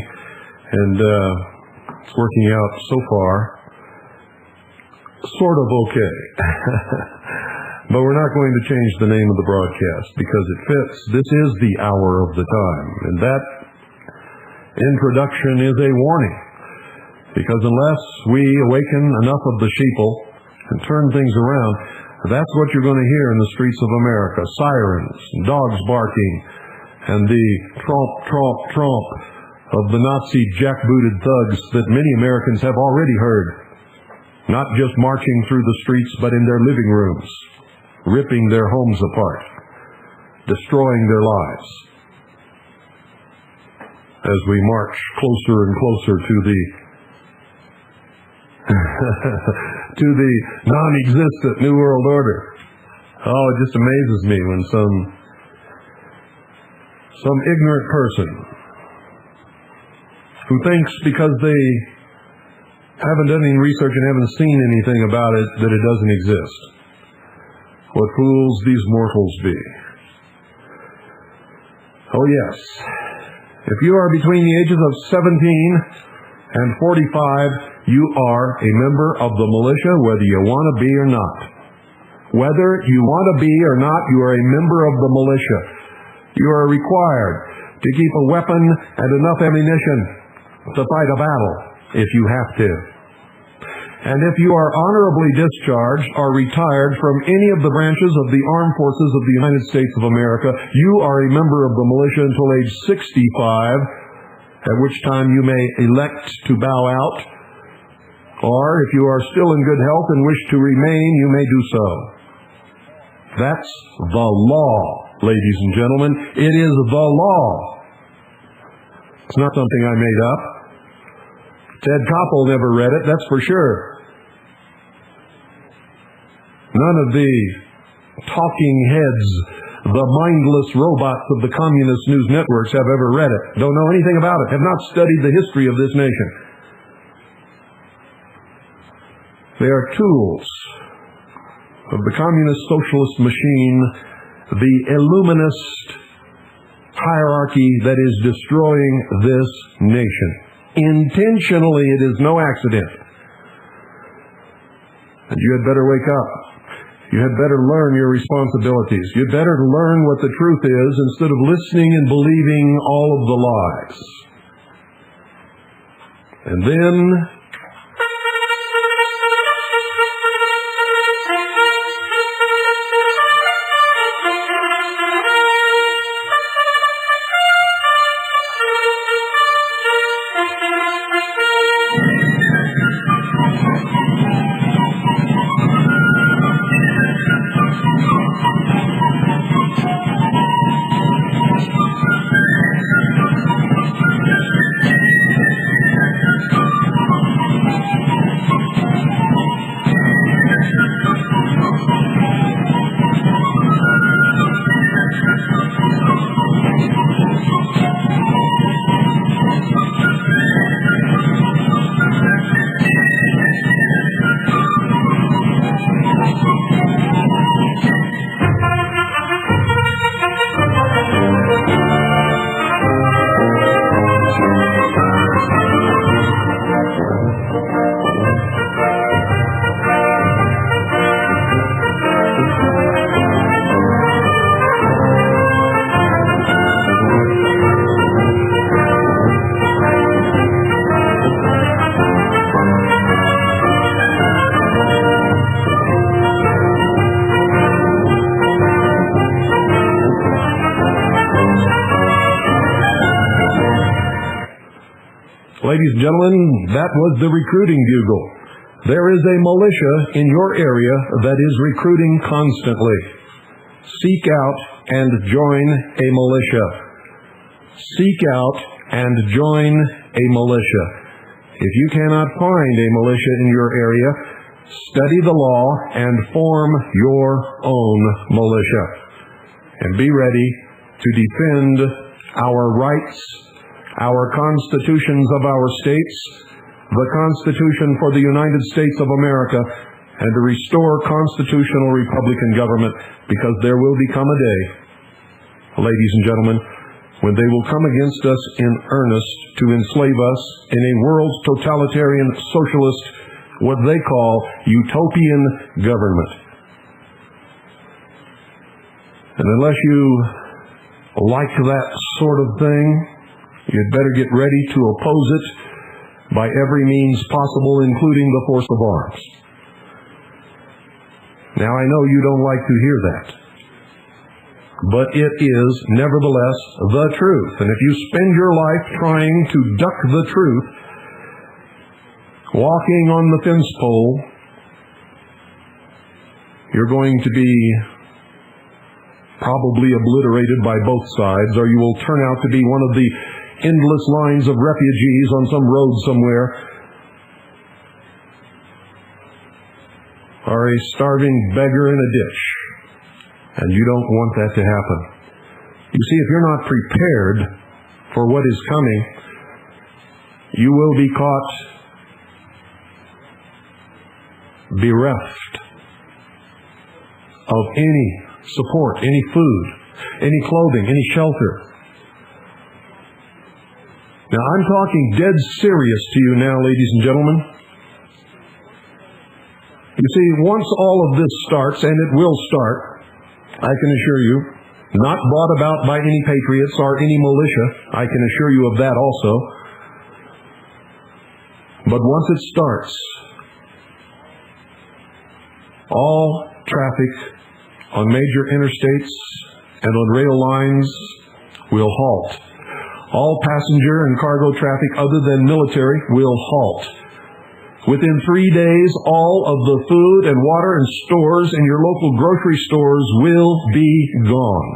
and it's working out so far sort of okay. But we're not going to change the name of the broadcast because it fits. This is the hour of the time. And that introduction is a warning. Because unless we awaken enough of the sheeple and turn things around, that's what you're going to hear in the streets of America. Sirens, dogs barking, and the tromp, tromp, tromp of the Nazi jackbooted thugs that many Americans have already heard. Not just marching through the streets, but in their living rooms. Ripping their homes apart, destroying their lives, as we march closer and closer to the to the non-existent New World Order. Oh, it just amazes me when some ignorant person who thinks because they haven't done any research and haven't seen anything about it that it doesn't exist. What fools these mortals be. Oh yes, if you are between the ages of 17 and 45, you are a member of the militia, whether you want to be or not. Whether you want to be or not, you are a member of the militia. You are required to keep a weapon and enough ammunition to fight a battle, if you have to. And if you are honorably discharged or retired from any of the branches of the armed forces of the United States of America, you are a member of the militia until age 65, at which time you may elect to bow out. Or if you are still in good health and wish to remain, you may do so. That's the law, ladies and gentlemen. It is the law. It's not something I made up. Ted Koppel never read it, that's for sure. None of the talking heads, the mindless robots of the communist news networks have ever read it, don't know anything about it, have not studied the history of this nation. They are tools of the communist socialist machine, the Illuminist hierarchy that is destroying this nation. Intentionally, it is no accident. And you had better wake up. You had better learn your responsibilities. You'd better learn what the truth is instead of listening and believing all of the lies. And then ladies and gentlemen, that was the recruiting bugle. There is a militia in your area that is recruiting constantly. Seek out and join a militia. Seek out and join a militia. If you cannot find a militia in your area, study the law and form your own militia. And be ready to defend our rights, our constitutions of our states, the Constitution for the United States of America, and to restore constitutional Republican government, because there will become a day, ladies and gentlemen, when they will come against us in earnest to enslave us in a world totalitarian socialist, what they call utopian government. And unless you like that sort of thing, you'd better get ready to oppose it by every means possible, including the force of arms. Now, I know you don't like to hear that, but it is nevertheless the truth. And if you spend your life trying to duck the truth, walking on the fence pole, you're going to be probably obliterated by both sides, or you will turn out to be one of the endless lines of refugees on some road somewhere, or a starving beggar in a ditch. And you don't want that to happen. You see, if you're not prepared for what is coming, you will be caught bereft of any support, any food, any clothing, any shelter. Now, I'm talking dead serious to you now, ladies and gentlemen. You see, once all of this starts, and it will start, I can assure you, not brought about by any patriots or any militia, I can assure you of that also. But once it starts, all traffic on major interstates and on rail lines will halt. All passenger and cargo traffic other than military will halt. Within 3 days, all of the food and water and stores in your local grocery stores will be gone.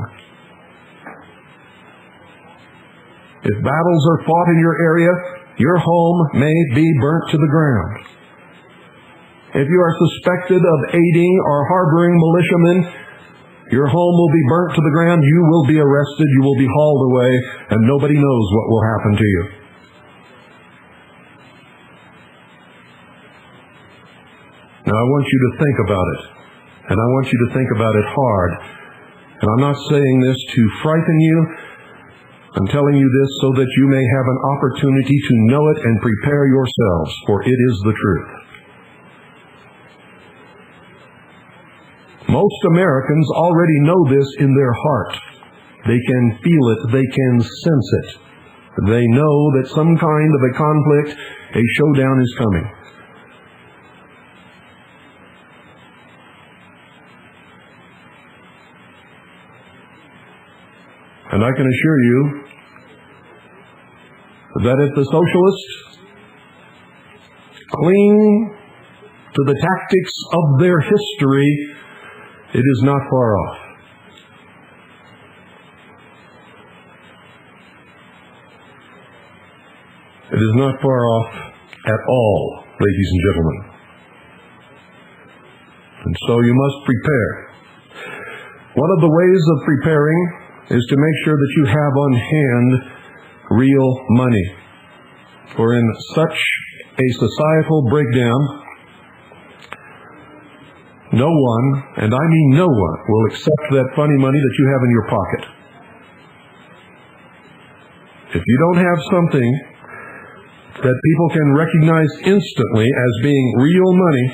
If battles are fought in your area, your home may be burnt to the ground. If you are suspected of aiding or harboring militiamen, your home will be burnt to the ground, you will be arrested, you will be hauled away, and nobody knows what will happen to you. Now I want you to think about it, and I want you to think about it hard. And I'm not saying this to frighten you. I'm telling you this so that you may have an opportunity to know it and prepare yourselves, for it is the truth. Most Americans already know this in their heart. They can feel it. They can sense it. They know that some kind of a conflict, a showdown is coming. And I can assure you that if the socialists cling to the tactics of their history, it is not far off. It is not far off at all, ladies and gentlemen. And so you must prepare. One of the ways of preparing is to make sure that you have on hand real money. For in such a societal breakdown, no one, and I mean no one, will accept that funny money that you have in your pocket. If you don't have something that people can recognize instantly as being real money,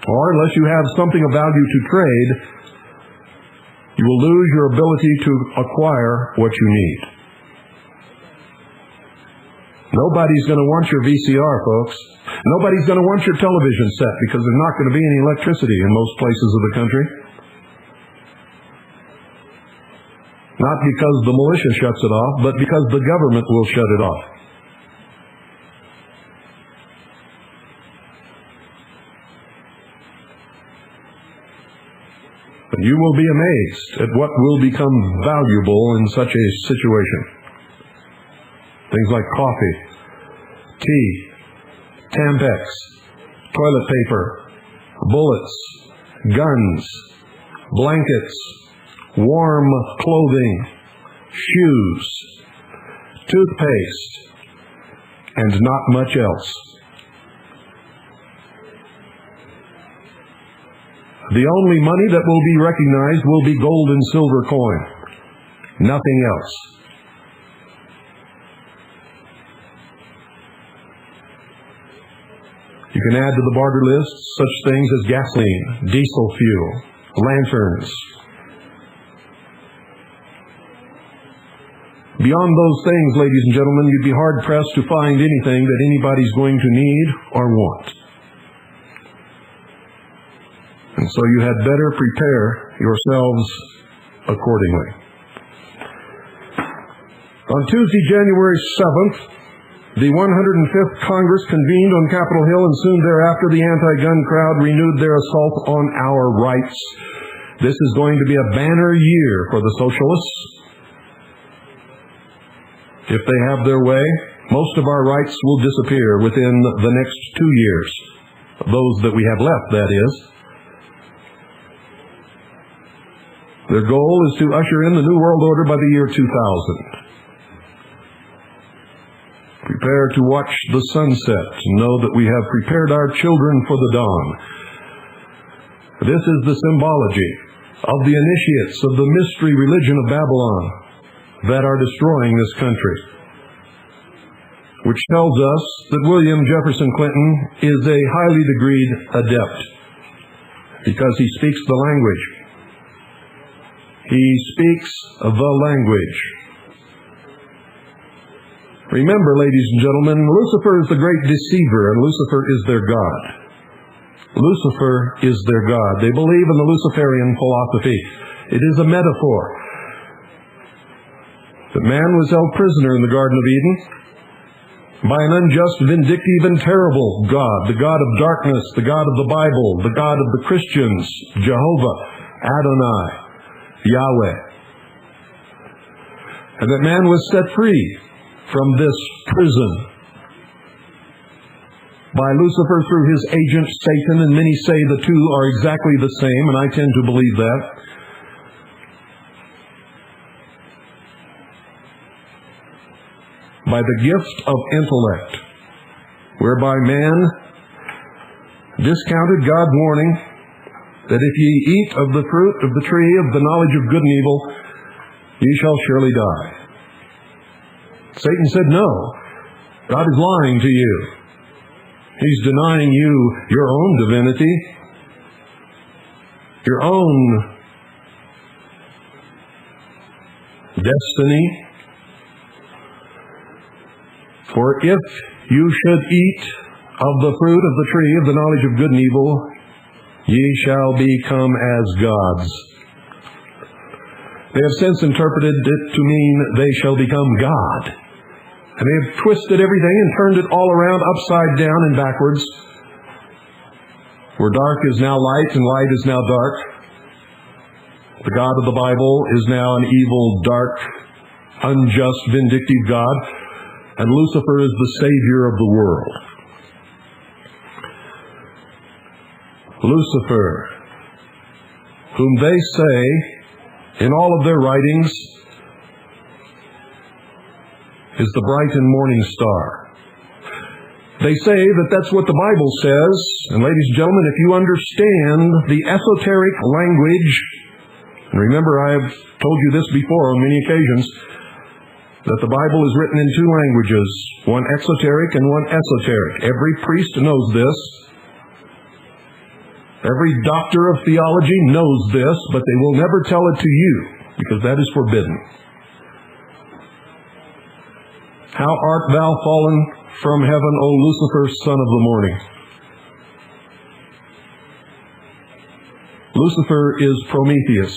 or unless you have something of value to trade, you will lose your ability to acquire what you need. Nobody's going to want your VCR, folks. Nobody's going to want your television set because there's not going to be any electricity in most places of the country. Not because the militia shuts it off, but because the government will shut it off. But you will be amazed at what will become valuable in such a situation. Things like coffee, tea, Tampax, toilet paper, bullets, guns, blankets, warm clothing, shoes, toothpaste, and not much else. The only money that will be recognized will be gold and silver coin. Nothing else. You can add to the barter list such things as gasoline, diesel fuel, lanterns. Beyond those things, ladies and gentlemen, you'd be hard-pressed to find anything that anybody's going to need or want. And so you had better prepare yourselves accordingly. On Tuesday, January 7th, the 105th Congress convened on Capitol Hill, and soon thereafter the anti-gun crowd renewed their assault on our rights. This is going to be a banner year for the socialists. If they have their way, most of our rights will disappear within the next 2 years. Those that we have left, that is. Their goal is to usher in the New World Order by the year 2000. Prepare to watch the sunset and know that we have prepared our children for the dawn. This is the symbology of the initiates of the mystery religion of Babylon that are destroying this country, which tells us that William Jefferson Clinton is a highly degreed adept because he speaks the language. He speaks the language. Remember, ladies and gentlemen, Lucifer is the great deceiver, and Lucifer is their god. Lucifer is their god. They believe in the Luciferian philosophy. It is a metaphor that man was held prisoner in the Garden of Eden by an unjust, vindictive, and terrible God, the God of darkness, the God of the Bible, the God of the Christians, Jehovah, Adonai, Yahweh. And that man was set free from this prison by Lucifer through his agent Satan, and many say the two are exactly the same, and I tend to believe that. By the gift of intellect, whereby man discounted God's warning that if ye eat of the fruit of the tree of the knowledge of good and evil, ye shall surely die. Satan said, no, God is lying to you. He's denying you your own divinity, your own destiny. For if you should eat of the fruit of the tree of the knowledge of good and evil, ye shall become as gods. They have since interpreted it to mean they shall become God. And they have twisted everything and turned it all around, upside down and backwards. Where dark is now light and light is now dark. The God of the Bible is now an evil, dark, unjust, vindictive God. And Lucifer is the Savior of the world. Lucifer, whom they say in all of their writings is the bright and morning star. They say that that's what the Bible says. And ladies and gentlemen, if you understand the esoteric language, and remember I have told you this before on many occasions, that the Bible is written in two languages, one exoteric and one esoteric. Every priest knows this. Every doctor of theology knows this, but they will never tell it to you, because that is forbidden. How art thou fallen from heaven, O Lucifer, son of the morning? Lucifer is Prometheus,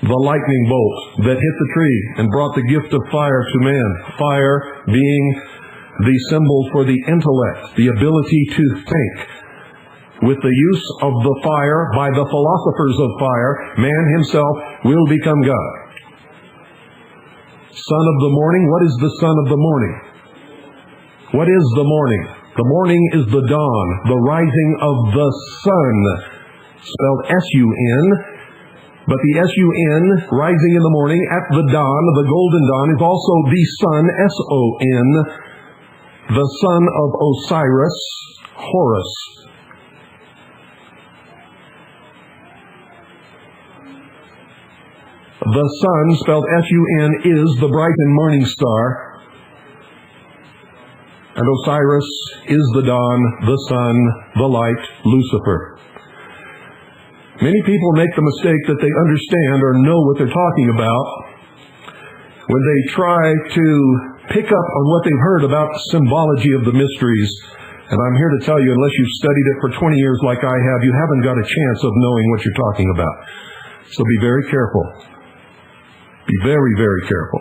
the lightning bolt that hit the tree and brought the gift of fire to man. Fire being the symbol for the intellect, the ability to think. With the use of the fire by the philosophers of fire, man himself will become God. Son of the morning, what is the son of the morning? What is the morning? The morning is the dawn, the rising of the sun, spelled S-U-N. But the S-U-N, rising in the morning, at the dawn, the golden dawn, is also the sun, S-O-N, the son of Osiris, Horus. The sun, spelled S-U-N, is the bright and morning star. And Osiris is the dawn, the sun, the light, Lucifer. Many people make the mistake that they understand or know what they're talking about when they try to pick up on what they've heard about symbology of the mysteries. And I'm here to tell you, unless you've studied it for 20 years like I have, you haven't got a chance of knowing what you're talking about. So be very careful. Be very, very careful.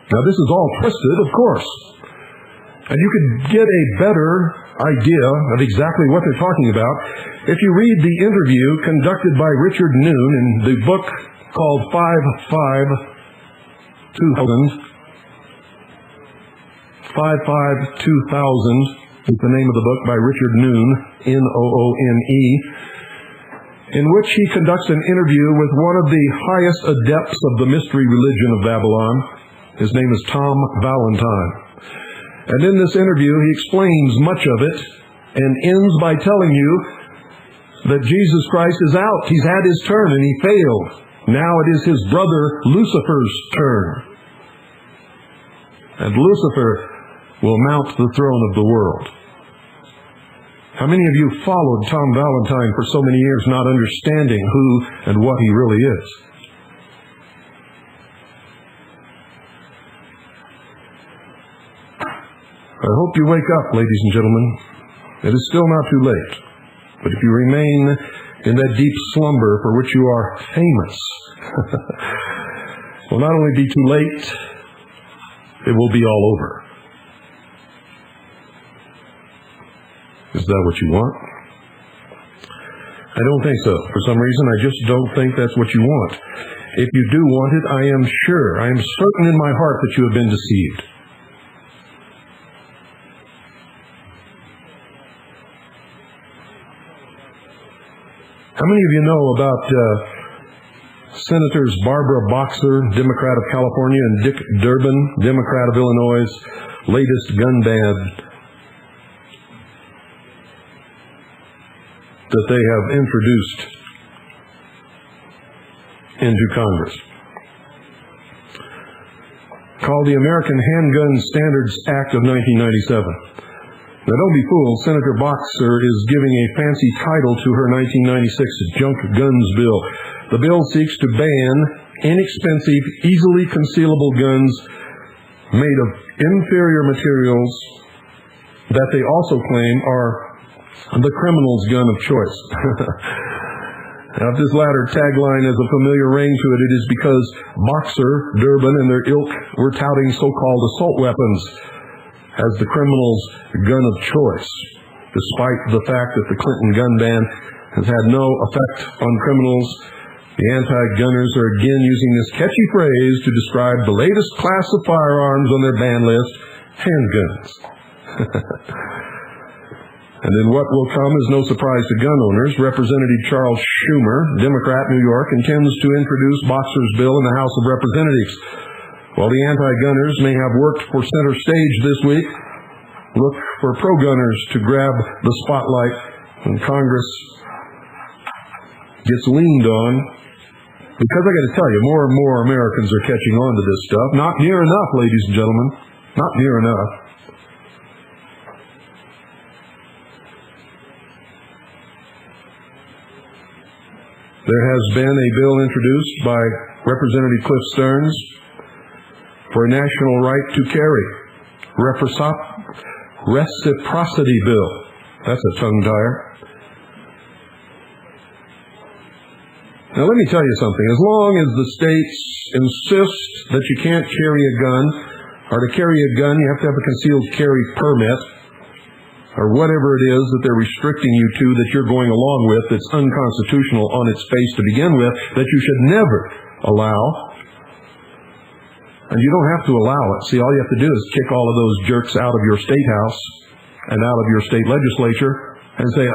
Now, this is all twisted, of course. And you could get a better idea of exactly what they're talking about if you read the interview conducted by Richard Noon in the book called 5-5-2000 is the name of the book by Richard Noon, N-O-O-N-E, in which he conducts an interview with one of the highest adepts of the mystery religion of Babylon. His name is Tom Valentine. And in this interview, he explains much of it and ends by telling you that Jesus Christ is out. He's had his turn and he failed. Now it is his brother Lucifer's turn. And Lucifer will mount the throne of the world. How many of you followed Tom Valentine for so many years, not understanding who and what he really is? I hope you wake up, ladies and gentlemen. It is still not too late. But if you remain in that deep slumber for which you are famous, will not only be too late, it will be all over. Is that what you want? I don't think so. For some reason, I just don't think that's what you want. If you do want it, I am certain in my heart that you have been deceived. How many of you know about Senators Barbara Boxer, Democrat of California, and Dick Durbin, Democrat of Illinois' latest gun ban that they have introduced into Congress, called the American Handgun Standards Act of 1997. Now, don't be fooled. Senator Boxer is giving a fancy title to her 1996 Junk Guns Bill. The bill seeks to ban inexpensive, easily concealable guns made of inferior materials that they also claim are the criminal's gun of choice. Now, if this latter tagline has a familiar ring to it, it is because Boxer, Durbin, and their ilk were touting so-called assault weapons as the criminal's gun of choice, despite the fact that the Clinton gun ban has had no effect on criminals. The anti-gunners are again using this catchy phrase to describe the latest class of firearms on their ban list, handguns. And then what will come is no surprise to gun owners. Representative Charles Schumer, Democrat, New York, intends to introduce Boxer's bill in the House of Representatives. While the anti-gunners may have worked for center stage this week, look for pro-gunners to grab the spotlight when Congress gets leaned on. Because I got to tell you, more and more Americans are catching on to this stuff. Not near enough, ladies and gentlemen. Not near enough. There has been a bill introduced by Representative Cliff Stearns for a national right to carry. Reciprocity bill. That's a tongue-tire. Now let me tell you something. As long as the states insist that you can't carry a gun, or to carry a gun you have to have a concealed carry permit, or whatever it is that they're restricting you to that you're going along with that's unconstitutional on its face to begin with, that you should never allow. And you don't have to allow it. See, all you have to do is kick all of those jerks out of your state house and out of your state legislature and say,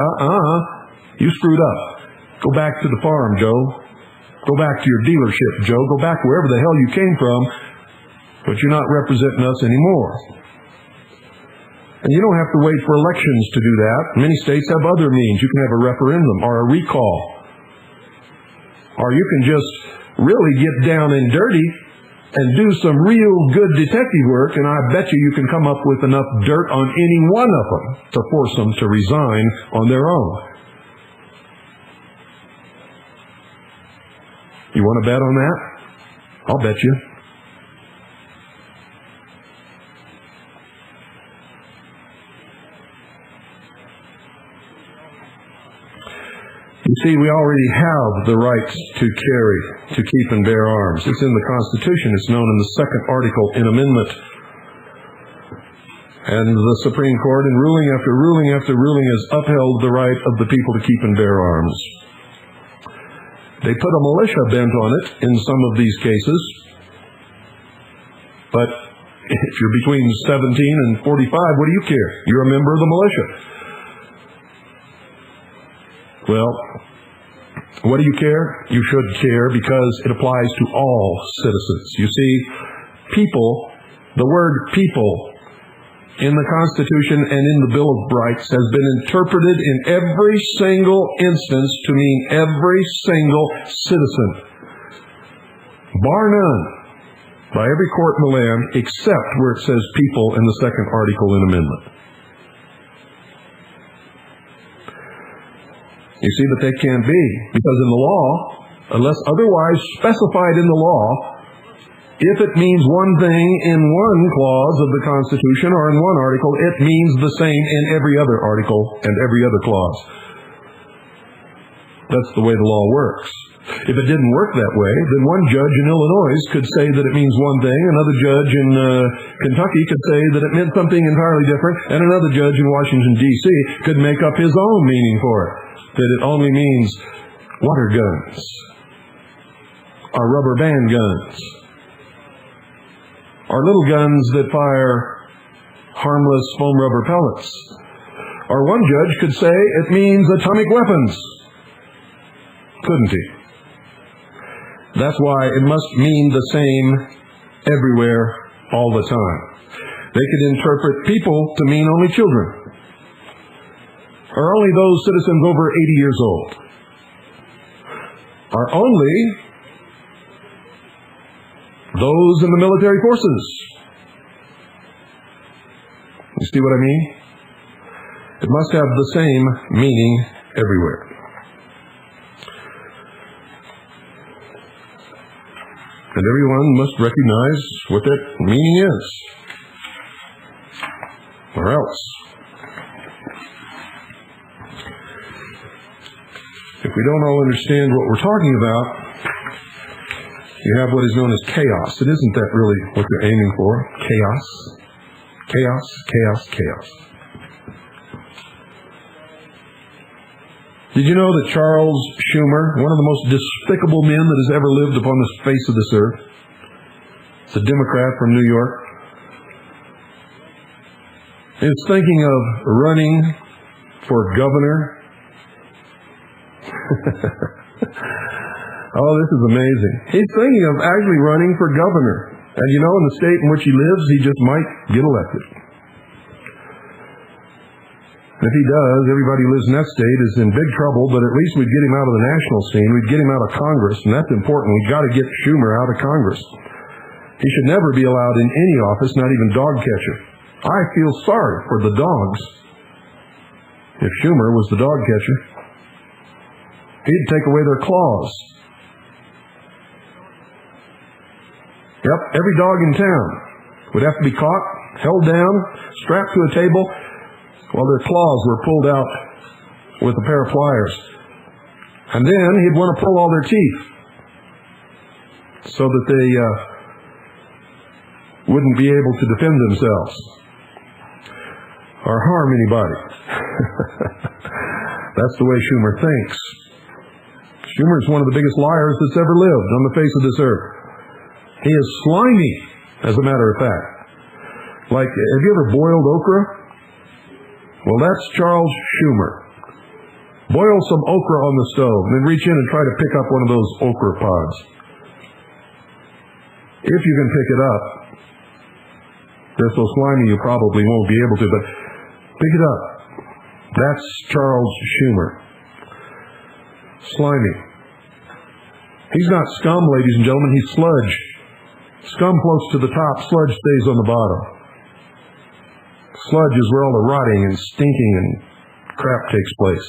you screwed up. Go back to the farm, Joe. Go back to your dealership, Joe. Go back wherever the hell you came from, but you're not representing us anymore. And you don't have to wait for elections to do that. Many states have other means. You can have a referendum or a recall. Or you can just really get down and dirty and do some real good detective work, and I bet you can come up with enough dirt on any one of them to force them to resign on their own. You want to bet on that? I'll bet you. You see, we already have the right to carry, to keep and bear arms. It's in the Constitution. It's known in the second article in amendment. And the Supreme Court, in ruling after ruling after ruling, has upheld the right of the people to keep and bear arms. They put a militia bent on it in some of these cases. But if you're between 17 and 45, what do you care? You're a member of the militia. Well, what do you care? You should care because it applies to all citizens. You see, people, the word people in the Constitution and in the Bill of Rights has been interpreted in every single instance to mean every single citizen, bar none, by every court in the land except where it says people in the second article in amendment. You see, but that can't be, because in the law, unless otherwise specified in the law, if it means one thing in one clause of the Constitution or in one article, it means the same in every other article and every other clause. That's the way the law works. If it didn't work that way, then one judge in Illinois could say that it means one thing, another judge in Kentucky could say that it meant something entirely different, and another judge in Washington, D.C. could make up his own meaning for it, that it only means water guns, or rubber band guns, or little guns that fire harmless foam rubber pellets. Or one judge could say it means atomic weapons. Couldn't he? That's why it must mean the same everywhere, all the time. They could interpret people to mean only children, or only those citizens over 80 years old, or only those in the military forces. You see what I mean? It must have the same meaning everywhere. And everyone must recognize what that meaning is, or else. If we don't all understand what we're talking about, you have what is known as chaos. And isn't that really what they're aiming for? Chaos. Chaos, chaos, chaos. Did you know that Charles Schumer, one of the most despicable men that has ever lived upon the face of this earth, is a Democrat from New York, is thinking of running for governor? Oh, this is amazing. He's thinking of actually running for governor. And you know, in the state in which he lives, he just might get elected. If he does, everybody who lives in that state is in big trouble, but at least we'd get him out of the national scene. We'd get him out of Congress, and that's important. We've got to get Schumer out of Congress. He should never be allowed in any office, not even dog catcher. I feel sorry for the dogs. If Schumer was the dog catcher, he'd take away their claws. Yep, every dog in town would have to be caught, held down, strapped to a table, while their claws were pulled out with a pair of pliers. And then he'd want to pull all their teeth so that they wouldn't be able to defend themselves or harm anybody. That's the way Schumer thinks. Schumer is one of the biggest liars that's ever lived on the face of this earth. He is slimy, as a matter of fact. Like, have you ever boiled okra? Well, that's Charles Schumer. Boil some okra on the stove, and then reach in and try to pick up one of those okra pods. If you can pick it up, they're so slimy you probably won't be able to, but pick it up. That's Charles Schumer. Slimy. He's not scum, ladies and gentlemen, he's sludge. Scum floats to the top, sludge stays on the bottom. Sludge is where all the rotting and stinking and crap takes place.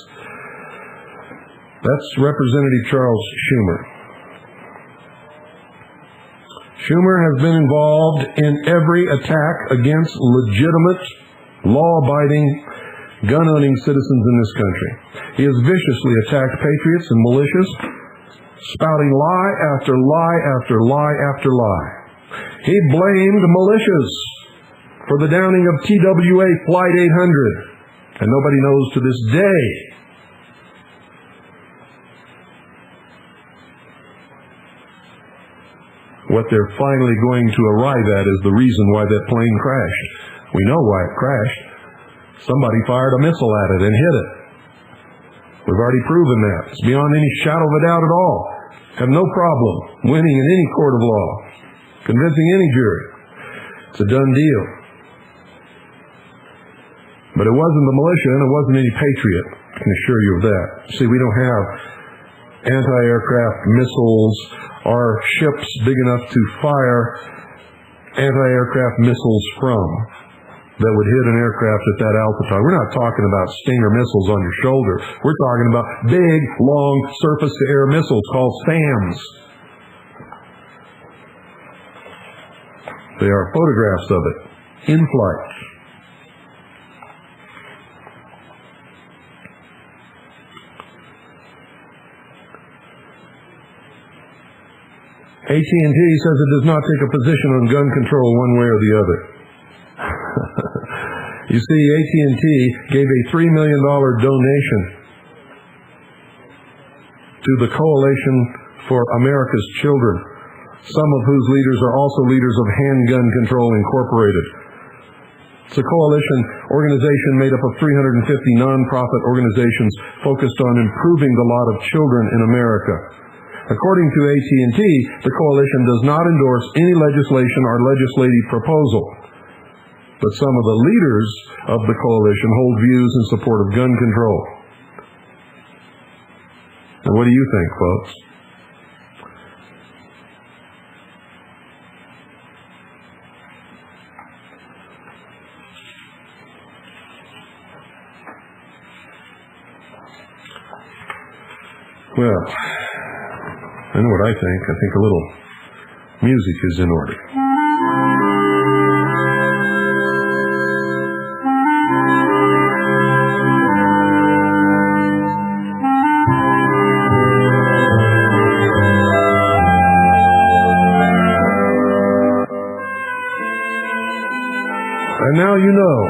That's Representative Charles Schumer. Schumer has been involved in every attack against legitimate, law-abiding, gun-owning citizens in this country. He has viciously attacked patriots and militias, spouting lie after lie after lie after lie. He blamed militias for the downing of TWA Flight 800, and nobody knows to this day what they're finally going to arrive at is the reason why that plane crashed. We know why it crashed. Somebody fired a missile at it and hit it. We've already proven that. It's beyond any shadow of a doubt at all. Have no problem winning in any court of law, convincing any jury. It's a done deal. But it wasn't the militia and it wasn't any patriot. I can assure you of that. See, we don't have anti-aircraft missiles or ships big enough to fire anti-aircraft missiles from that would hit an aircraft at that altitude. We're not talking about Stinger missiles on your shoulder. We're talking about big, long surface-to-air missiles called SAMs. They are photographs of it in flight. AT&T says it does not take a position on gun control one way or the other. You see, AT&T gave a $3 million donation to the Coalition for America's Children, some of whose leaders are also leaders of Handgun Control Incorporated. It's a coalition organization made up of 350 nonprofit organizations focused on improving the lot of children in America. According to AT&T, the coalition does not endorse any legislation or legislative proposal, but some of the leaders of the coalition hold views in support of gun control. And what do you think, folks? Well, I know what I think. I think a little music is in order. And now you know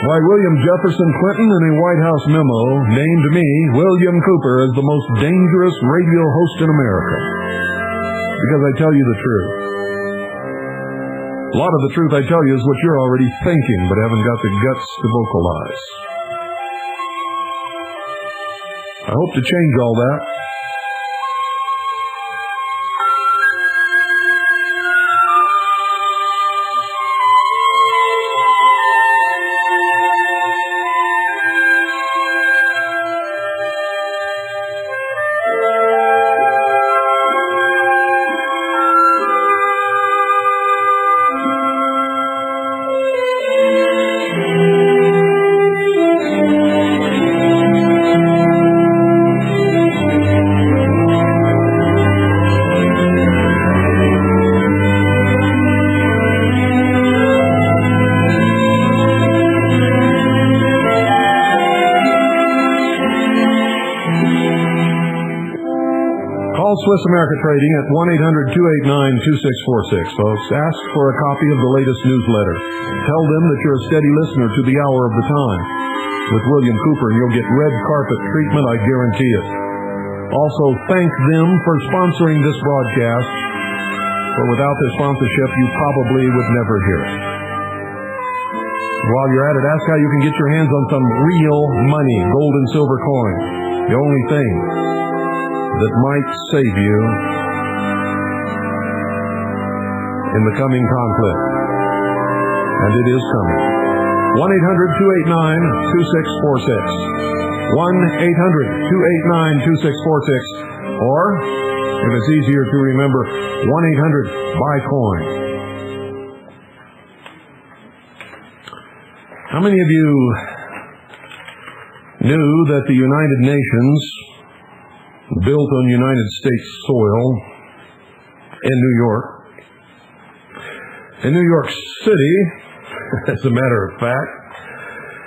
why William Jefferson Clinton in a White House memo named me, William Cooper, as the most dangerous radio host in America. Because I tell you the truth. A lot of the truth I tell you is what you're already thinking, but haven't got the guts to vocalize. I hope to change all that. Swiss America Trading at 1-800-289-2646, folks. Ask for a copy of the latest newsletter. Tell them that you're a steady listener to the Hour of the Time with William Cooper, and you'll get red carpet treatment, I guarantee it. Also, thank them for sponsoring this broadcast, for without their sponsorship, you probably would never hear it. While you're at it, ask how you can get your hands on some real money, gold and silver coin. The only thing that might save you in the coming conflict. And it is coming. 1-800-289-2646. 1-800-289-2646. Or, if it's easier to remember, 1-800-BUY-COIN. How many of you knew that the United Nations, built on United States soil in New York, in New York City, as a matter of fact,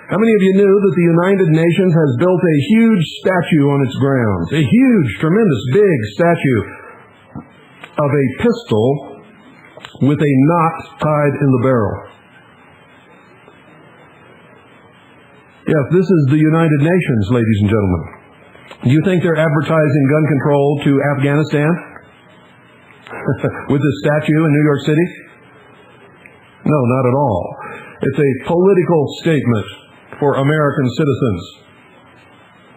how many of you knew that the United Nations has built a huge statue on its grounds, a huge, tremendous, big statue of a pistol with a knot tied in the barrel? Yes, this is the United Nations, ladies and gentlemen. Do you think they're advertising gun control to Afghanistan with this statue in New York City? No, not at all. It's a political statement for American citizens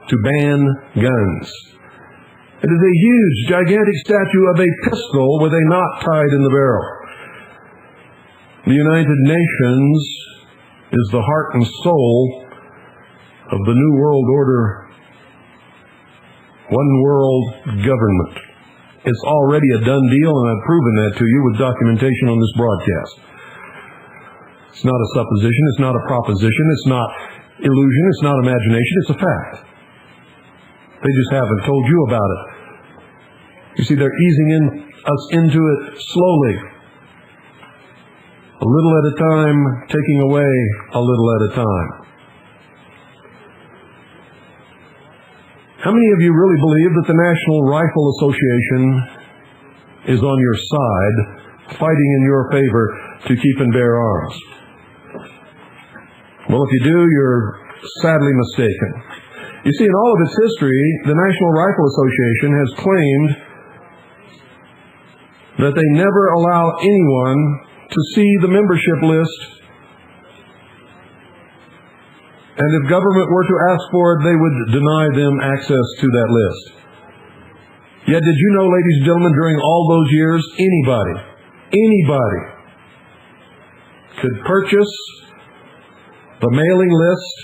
to ban guns. It is a huge, gigantic statue of a pistol with a knot tied in the barrel. The United Nations is the heart and soul of the New World Order, one world government. It's already a done deal, and I've proven that to you with documentation on this broadcast. It's not a supposition, it's not a proposition, it's not illusion, it's not imagination, it's a fact. They just haven't told you about it. You see, they're easing us into it slowly, a little at a time, taking away a little at a time. How many of you really believe that the National Rifle Association is on your side, fighting in your favor to keep and bear arms. Well, if you do, you're sadly mistaken. You see, in all of its history, the National Rifle Association has claimed that they never allow anyone to see the membership list, and if government were to ask for it, they would deny them access to that list. Yet did you know, ladies and gentlemen, during all those years, anybody could purchase the mailing list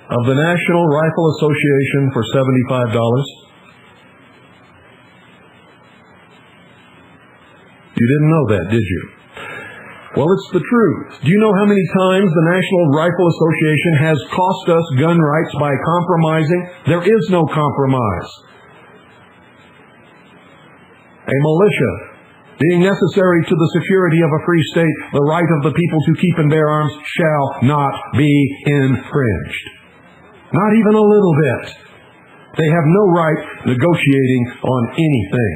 of the National Rifle Association for $75? You didn't know that, did you? Well, it's the truth. Do you know how many times the National Rifle Association has cost us gun rights by compromising? There is no compromise. A militia being necessary to the security of a free state, the right of the people to keep and bear arms shall not be infringed. Not even a little bit. They have no right negotiating on anything.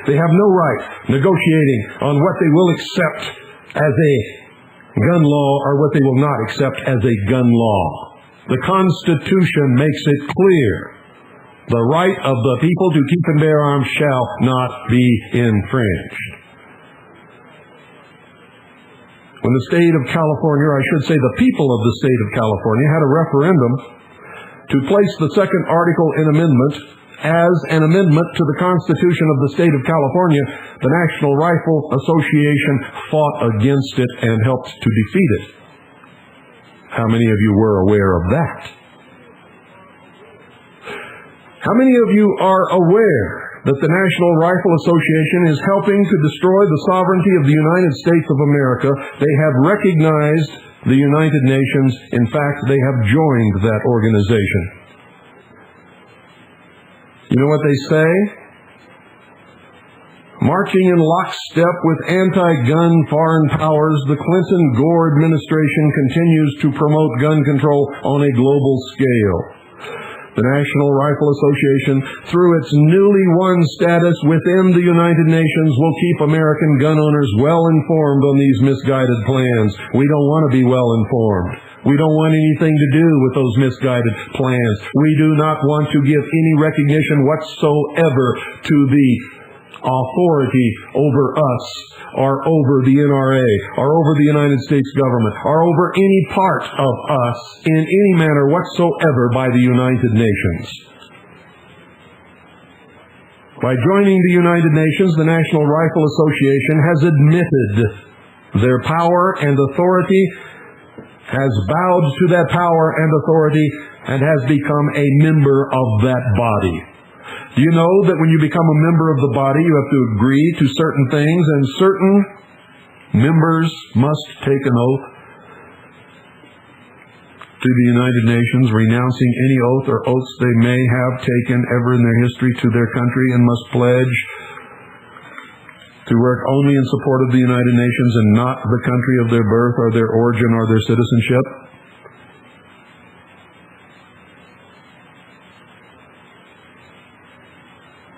They have no right negotiating on what they will accept as a gun law or what they will not accept as a gun law. The Constitution makes it clear. The right of the people to keep and bear arms shall not be infringed. When the state of California, or I should say the people of the state of California, had a referendum to place the second article in amendment as an amendment to the Constitution of the state of California, the National Rifle Association fought against it and helped to defeat it. How many of you were aware of that? How many of you are aware that the National Rifle Association is helping to destroy the sovereignty of the United States of America? They have recognized the United Nations. In fact, they have joined that organization. You know what they say? Marching in lockstep with anti-gun foreign powers, the Clinton-Gore administration continues to promote gun control on a global scale. The National Rifle Association, through its newly won status within the United Nations, will keep American gun owners well informed on these misguided plans. We don't want to be well informed. We don't want anything to do with those misguided plans. We do not want to give any recognition whatsoever to the authority over us, or over the NRA, or over the United States government, or over any part of us in any manner whatsoever by the United Nations. By joining the United Nations, the National Rifle Association has admitted their power and authority, has bowed to that power and authority, and has become a member of that body. Do you know that when you become a member of the body, you have to agree to certain things, and certain members must take an oath to the United Nations, renouncing any oath or oaths they may have taken ever in their history to their country, and must pledge to work only in support of the United Nations and not the country of their birth or their origin or their citizenship?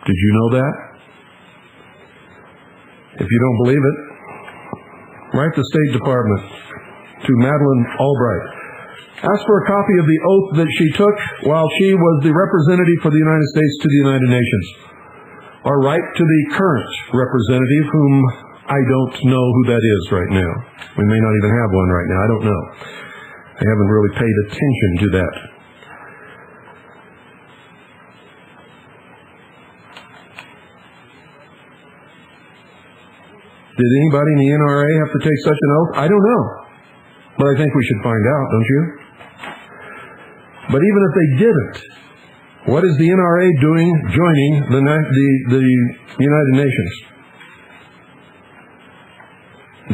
Did you know that? If you don't believe it, write the State Department to Madeleine Albright. Ask for a copy of the oath that she took while she was the representative for the United States to the United Nations. Or write to the current representative, whom I don't know who that is right now. We may not even have one right now. I don't know. I haven't really paid attention to that. Did anybody in the NRA have to take such an oath? I don't know. But I think we should find out, don't you? But even if they didn't, what is the NRA doing joining the United Nations?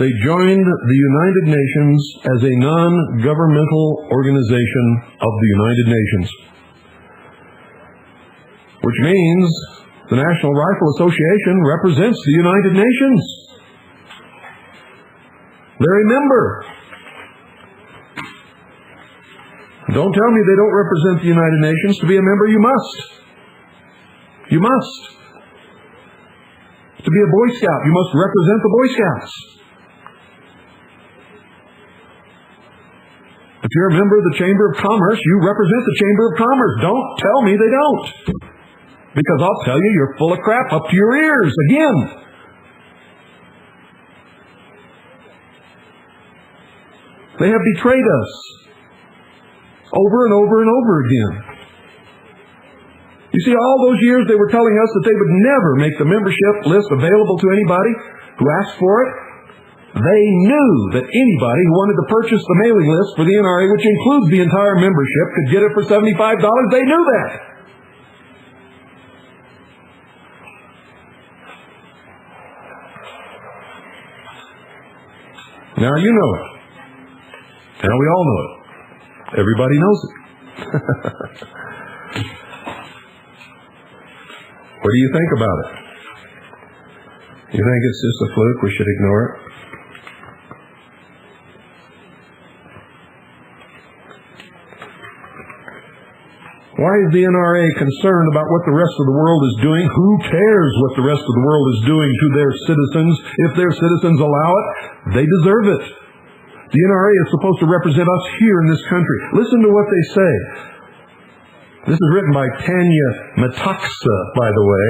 They joined the United Nations as a non-governmental organization of the United Nations, which means the National Rifle Association represents the United Nations. They're a member. Don't tell me they don't represent the United Nations. To be a member, you must. You must. To be a Boy Scout, you must represent the Boy Scouts. If you're a member of the Chamber of Commerce, you represent the Chamber of Commerce. Don't tell me they don't. Because I'll tell you, you're full of crap up to your ears again. They have betrayed us over and over and over again. You see, all those years they were telling us that they would never make the membership list available to anybody who asked for it. They knew that anybody who wanted to purchase the mailing list for the NRA, which includes the entire membership, could get it for $75. They knew that. Now you know it. Now we all know it. Everybody knows it. What do you think about it? You think it's just a fluke? We should ignore it? Why is the NRA concerned about what the rest of the world is doing? Who cares what the rest of the world is doing to their citizens? If their citizens allow it, they deserve it. The NRA is supposed to represent us here in this country. Listen to what they say. This is written by Tanya Metaxa, by the way.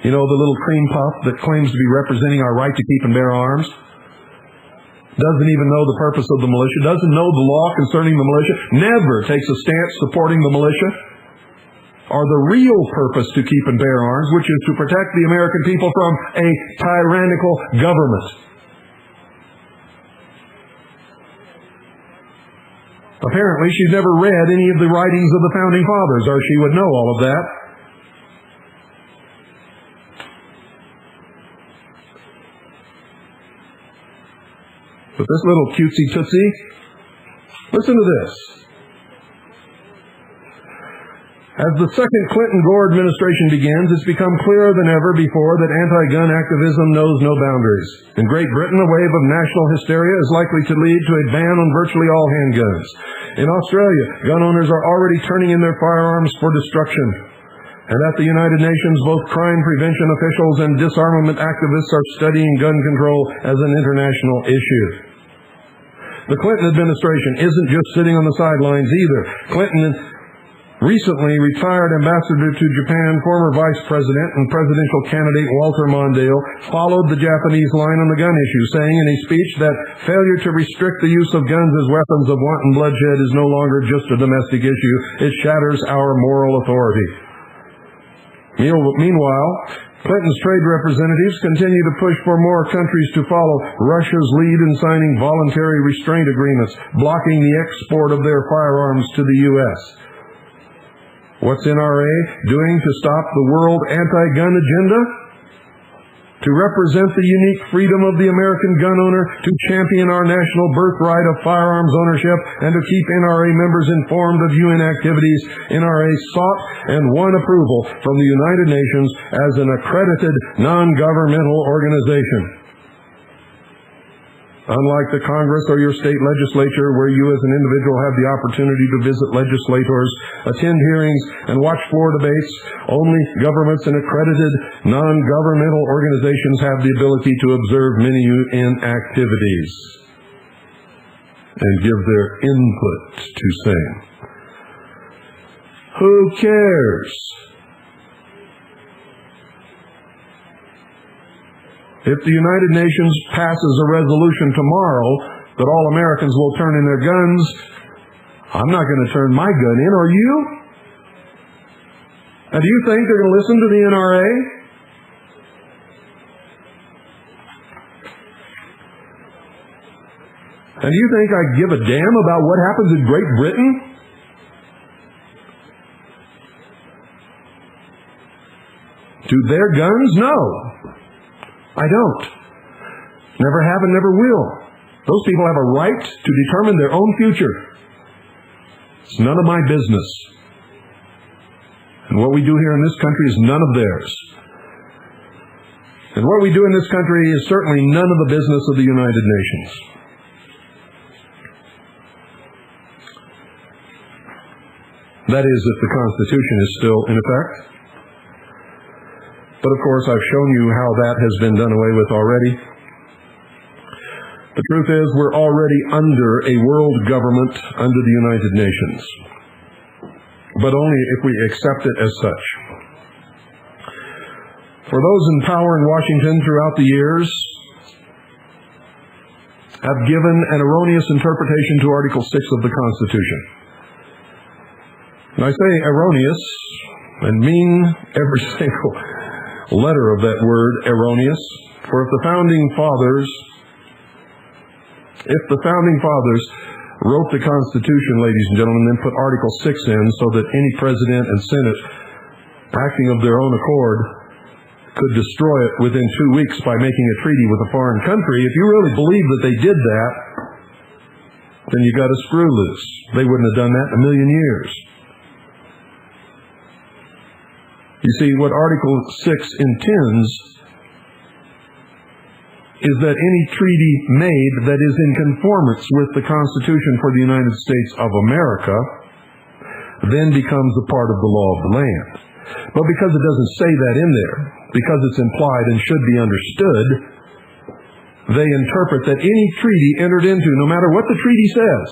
You know, the little cream puff that claims to be representing our right to keep and bear arms? Doesn't even know the purpose of the militia, doesn't know the law concerning the militia, never takes a stance supporting the militia, or the real purpose to keep and bear arms, which is to protect the American people from a tyrannical government. Apparently, she's never read any of the writings of the Founding Fathers, or she would know all of that. But this little cutesy tootsie, listen to this. As the second Clinton-Gore administration begins, it's become clearer than ever before that anti-gun activism knows no boundaries. In Great Britain, a wave of national hysteria is likely to lead to a ban on virtually all handguns. In Australia, gun owners are already turning in their firearms for destruction. And at the United Nations, both crime prevention officials and disarmament activists are studying gun control as an international issue. The Clinton administration isn't just sitting on the sidelines either. Clinton recently retired ambassador to Japan, former vice president and presidential candidate Walter Mondale, followed the Japanese line on the gun issue, saying in a speech that failure to restrict the use of guns as weapons of wanton bloodshed is no longer just a domestic issue. It shatters our moral authority. Meanwhile, Clinton's trade representatives continue to push for more countries to follow Russia's lead in signing voluntary restraint agreements, blocking the export of their firearms to the U.S. What's NRA doing to stop the world anti-gun agenda? To represent the unique freedom of the American gun owner, to champion our national birthright of firearms ownership, and to keep NRA members informed of UN activities. NRA sought and won approval from the United Nations as an accredited non-governmental organization. Unlike the Congress or your state legislature, where you as an individual have the opportunity to visit legislators, attend hearings, and watch floor debates, only governments and accredited non-governmental organizations have the ability to observe many UN activities and give their input to same. Who cares? If the United Nations passes a resolution tomorrow that all Americans will turn in their guns, I'm not going to turn my gun in, are you? And do you think they're going to listen to the NRA? And do you think I give a damn about what happens in Great Britain? To their guns? No. I don't. Never have and never will. Those people have a right to determine their own future. It's none of my business. And what we do here in this country is none of theirs. And what we do in this country is certainly none of the business of the United Nations. That is, if the Constitution is still in effect. But of course, I've shown you how that has been done away with already. The truth is, we're already under a world government under the United Nations, but only if we accept it as such. For those in power in Washington throughout the years have given an erroneous interpretation to Article 6 of the Constitution. And I say erroneous and mean every single letter of that word, erroneous. For if the founding fathers wrote the Constitution, ladies and gentlemen, then put Article 6 in so that any president and Senate acting of their own accord could destroy it within 2 weeks by making a treaty with a foreign country, if you really believe that they did that, then you got to screw loose. They wouldn't have done that in a million years. You see, what Article 6 intends is that any treaty made that is in conformance with the Constitution for the United States of America then becomes a part of the law of the land. But because it doesn't say that in there, because it's implied and should be understood, they interpret that any treaty entered into, no matter what the treaty says,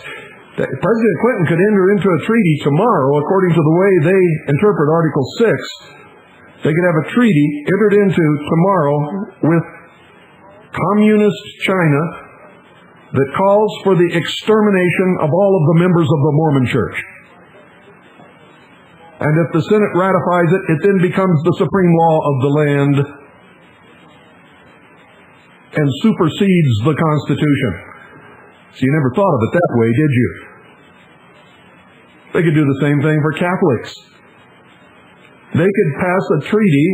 that President Clinton could enter into a treaty tomorrow, according to the way they interpret Article 6, they could have a treaty entered into tomorrow with communist China that calls for the extermination of all of the members of the Mormon Church. And if the Senate ratifies it, it then becomes the supreme law of the land and supersedes the Constitution. So you never thought of it that way, did you? They could do the same thing for Catholics. They could pass a treaty.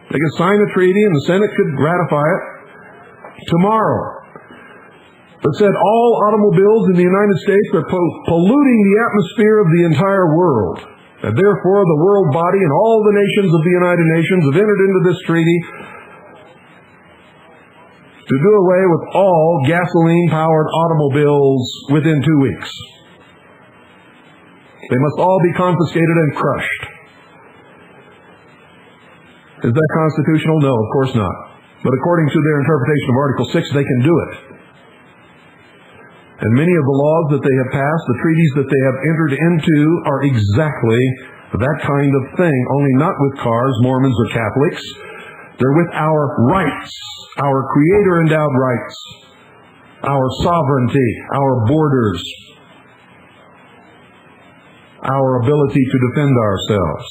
They could sign a treaty and the Senate could ratify it tomorrow. That said all automobiles in the United States are polluting the atmosphere of the entire world. And therefore the world body and all the nations of the United Nations have entered into this treaty to do away with all gasoline-powered automobiles within 2 weeks. They must all be confiscated and crushed. Is that constitutional? No, of course not. But according to their interpretation of Article 6, they can do it. And many of the laws that they have passed, the treaties that they have entered into, are exactly that kind of thing, only not with cars, Mormons, or Catholics. They're with our rights, our Creator-endowed rights, our sovereignty, our borders, our ability to defend ourselves.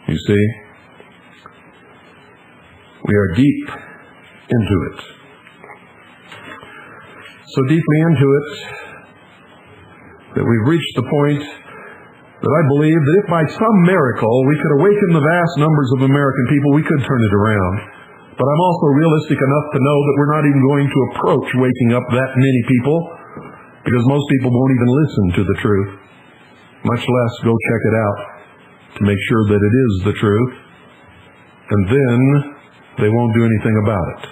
You see, we are deep into it. So deeply into it that we've reached the point that I believe that if by some miracle we could awaken the vast numbers of American people, we could turn it around. But I'm also realistic enough to know that we're not even going to approach waking up that many people, because most people won't even listen to the truth, much less go check it out to make sure that it is the truth, and then they won't do anything about it.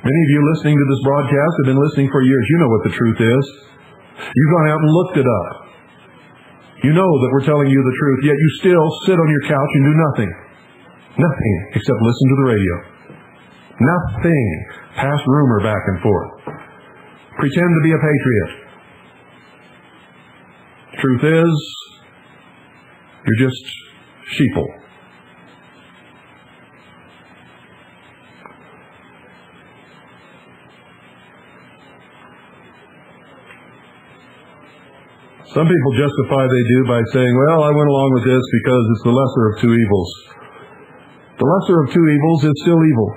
Many of you listening to this broadcast have been listening for years. You know what the truth is. You've gone out and looked it up. You know that we're telling you the truth, yet you still sit on your couch and do nothing. Nothing except listen to the radio. Nothing. Pass rumor back and forth. Pretend to be a patriot. Truth is, you're just sheeple. Some people justify they do by saying, well, I went along with this because it's the lesser of two evils. The lesser of two evils is still evil.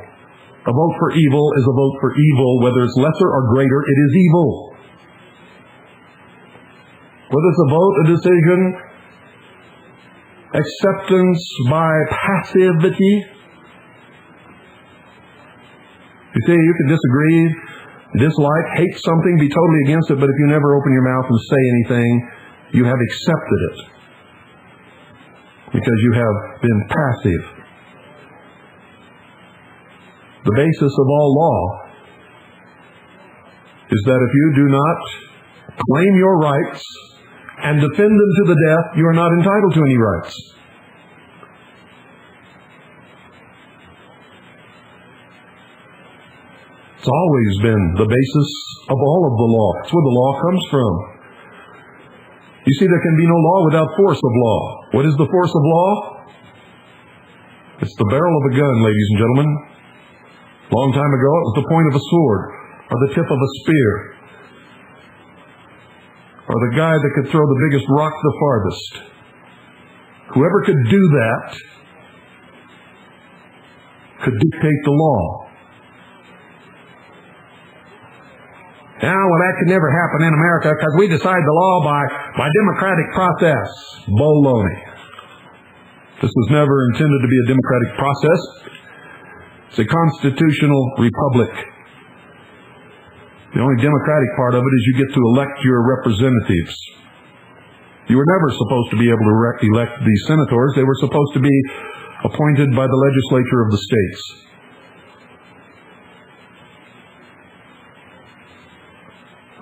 A vote for evil is a vote for evil. Whether it's lesser or greater, it is evil. Whether it's a vote, a decision, acceptance by passivity. You see, you can disagree, dislike, hate something, be totally against it, but if you never open your mouth and say anything, you have accepted it because you have been passive. The basis of all law is that if you do not claim your rights and defend them to the death, you are not entitled to any rights. It's always been the basis of all of the law. It's where the law comes from. You see, there can be no law without force of law. What is the force of law? It's the barrel of a gun, ladies and gentlemen. A long time ago, it was the point of a sword, or the tip of a spear, or the guy that could throw the biggest rock the farthest. Whoever could do that could dictate the law. Well, that could never happen in America because we decide the law by democratic process. Baloney. This was never intended to be a democratic process. It's a constitutional republic. The only democratic part of it is you get to elect your representatives. You were never supposed to be able to elect the senators. They were supposed to be appointed by the legislature of the states.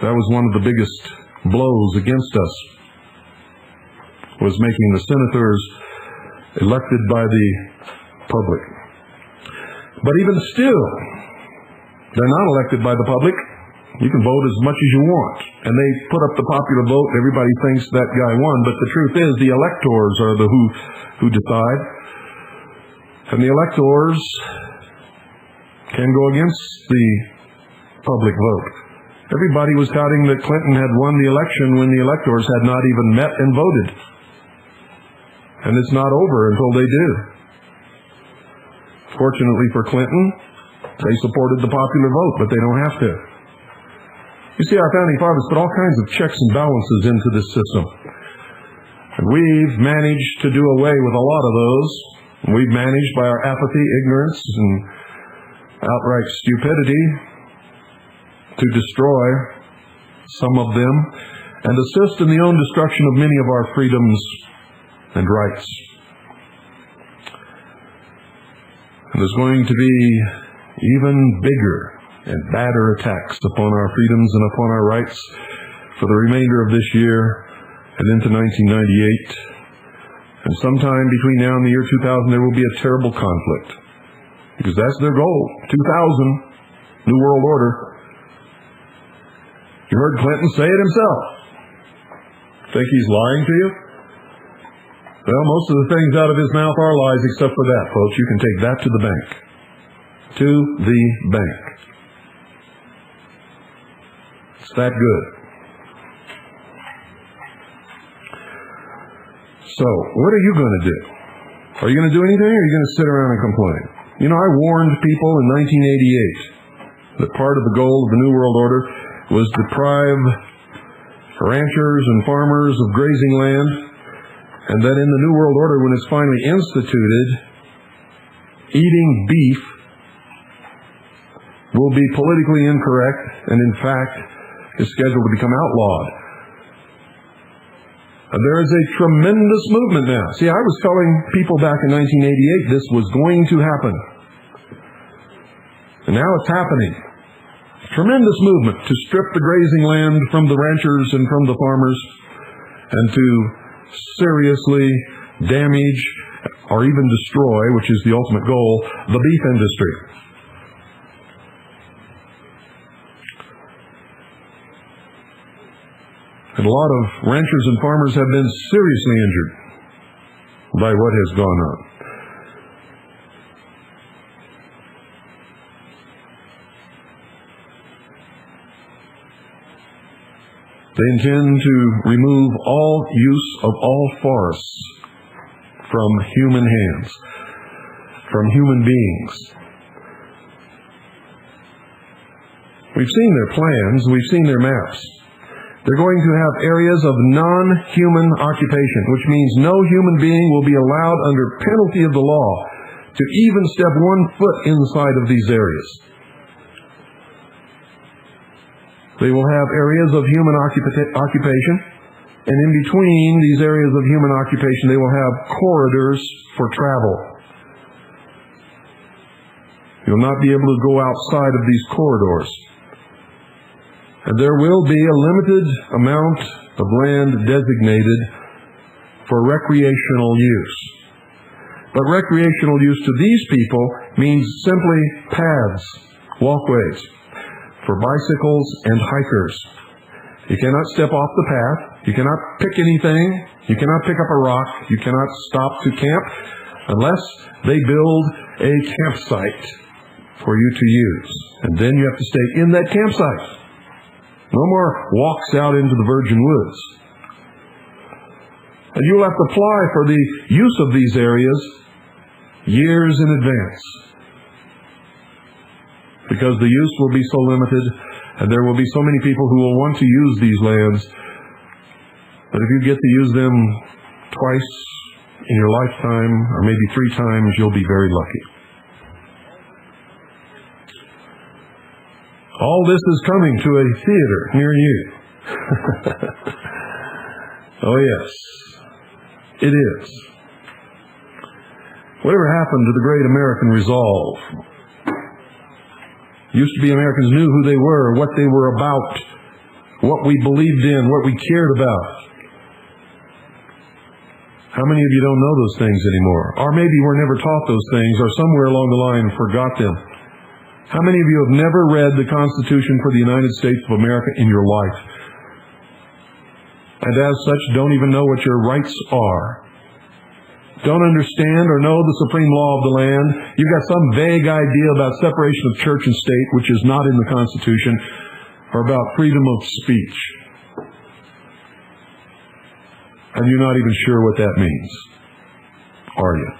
That was one of the biggest blows against us, was making the senators elected by the public. But even still, they're not elected by the public. You can vote as much as you want. And they put up the popular vote. Everybody thinks that guy won. But the truth is, the electors are the who decide. And the electors can go against the public vote. Everybody was touting that Clinton had won the election when the electors had not even met and voted. And it's not over until they do. Fortunately for Clinton, they supported the popular vote, but they don't have to. You see, our founding fathers put all kinds of checks and balances into this system. And we've managed to do away with a lot of those. We've managed by our apathy, ignorance, and outright stupidity to destroy some of them and assist in the own destruction of many of our freedoms and rights. And there's going to be even bigger and badder attacks upon our freedoms and upon our rights for the remainder of this year and into 1998. And sometime between now and the year 2000, there will be a terrible conflict. Because that's their goal. 2000, New World Order. You heard Clinton say it himself. Think he's lying to you? Well, most of the things out of his mouth are lies except for that, folks. You can take that to the bank. To the bank. It's that good. So, what are you going to do? Are you going to do anything, or are you going to sit around and complain? You know, I warned people in 1988 that part of the goal of the New World Order was deprive ranchers and farmers of grazing land, and that in the New World Order, when it's finally instituted, eating beef will be politically incorrect and, in fact, is scheduled to become outlawed. And there is a tremendous movement now. See, I was telling people back in 1988 this was going to happen. And now it's happening. Tremendous movement to strip the grazing land from the ranchers and from the farmers and to seriously damage or even destroy, which is the ultimate goal, the beef industry. And a lot of ranchers and farmers have been seriously injured by what has gone on. They intend to remove all use of all forests from human hands, from human beings. We've seen their plans, we've seen their maps. They're going to have areas of non-human occupation, which means no human being will be allowed under penalty of the law to even step 1 foot inside of these areas. They will have areas of human occupation, and in between these areas of human occupation, they will have corridors for travel. You'll not be able to go outside of these corridors. And there will be a limited amount of land designated for recreational use. But recreational use to these people means simply paths, walkways, for bicycles and hikers. You cannot step off the path. You cannot pick anything. You cannot pick up a rock. You cannot stop to camp unless they build a campsite for you to use. And then you have to stay in that campsite. No more walks out into the virgin woods. And you'll have to apply for the use of these areas years in advance, because the use will be so limited, and there will be so many people who will want to use these lands that if you get to use them twice in your lifetime, or maybe 3 times, you'll be very lucky. All this is coming to a theater near you. Oh yes, it is. Whatever happened to the great American resolve? Used to be Americans knew who they were, what they were about, what we believed in, what we cared about. How many of you don't know those things anymore? Or maybe were never taught those things, or somewhere along the line forgot them. How many of you have never read the Constitution for the United States of America in your life? And as such, don't even know what your rights are. Don't understand or know the supreme law of the land. You've got some vague idea about separation of church and state, which is not in the Constitution, or about freedom of speech. And you're not even sure what that means, are you?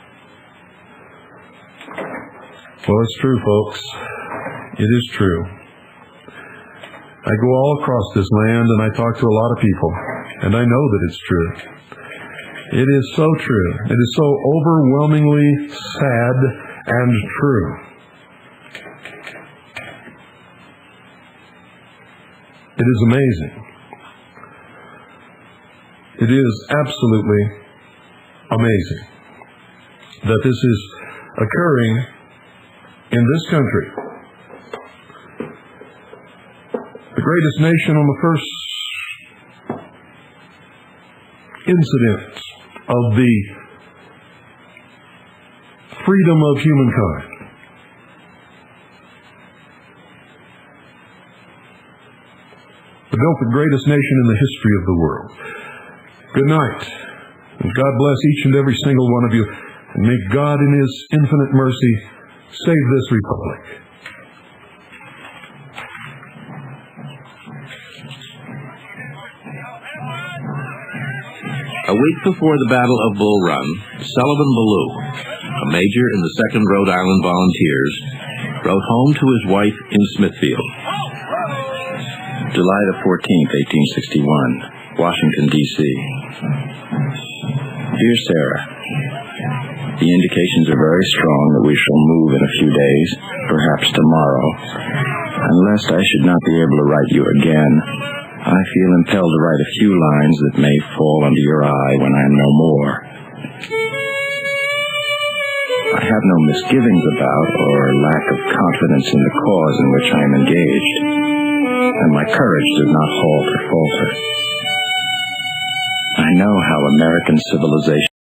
Well, it's true, folks. It is true. I go all across this land and I talk to a lot of people, and I know that it's true. It is so true. It is so overwhelmingly sad and true. It is amazing. It is absolutely amazing that this is occurring in this country. The greatest nation on the first incident of the freedom of humankind. They built the greatest nation in the history of the world. Good night, and God bless each and every single one of you, and may God in His infinite mercy save this republic. A week before the Battle of Bull Run, Sullivan Ballou, a major in the 2nd Rhode Island Volunteers, wrote home to his wife in Smithfield. July the 14th, 1861, Washington, D.C. Dear Sarah, the indications are very strong that we shall move in a few days, perhaps tomorrow. Unless I should not be able to write you again, I feel impelled to write a few lines that may fall under your eye when I am no more. I have no misgivings about or lack of confidence in the cause in which I am engaged, and my courage does not halt or falter. I know how American civilization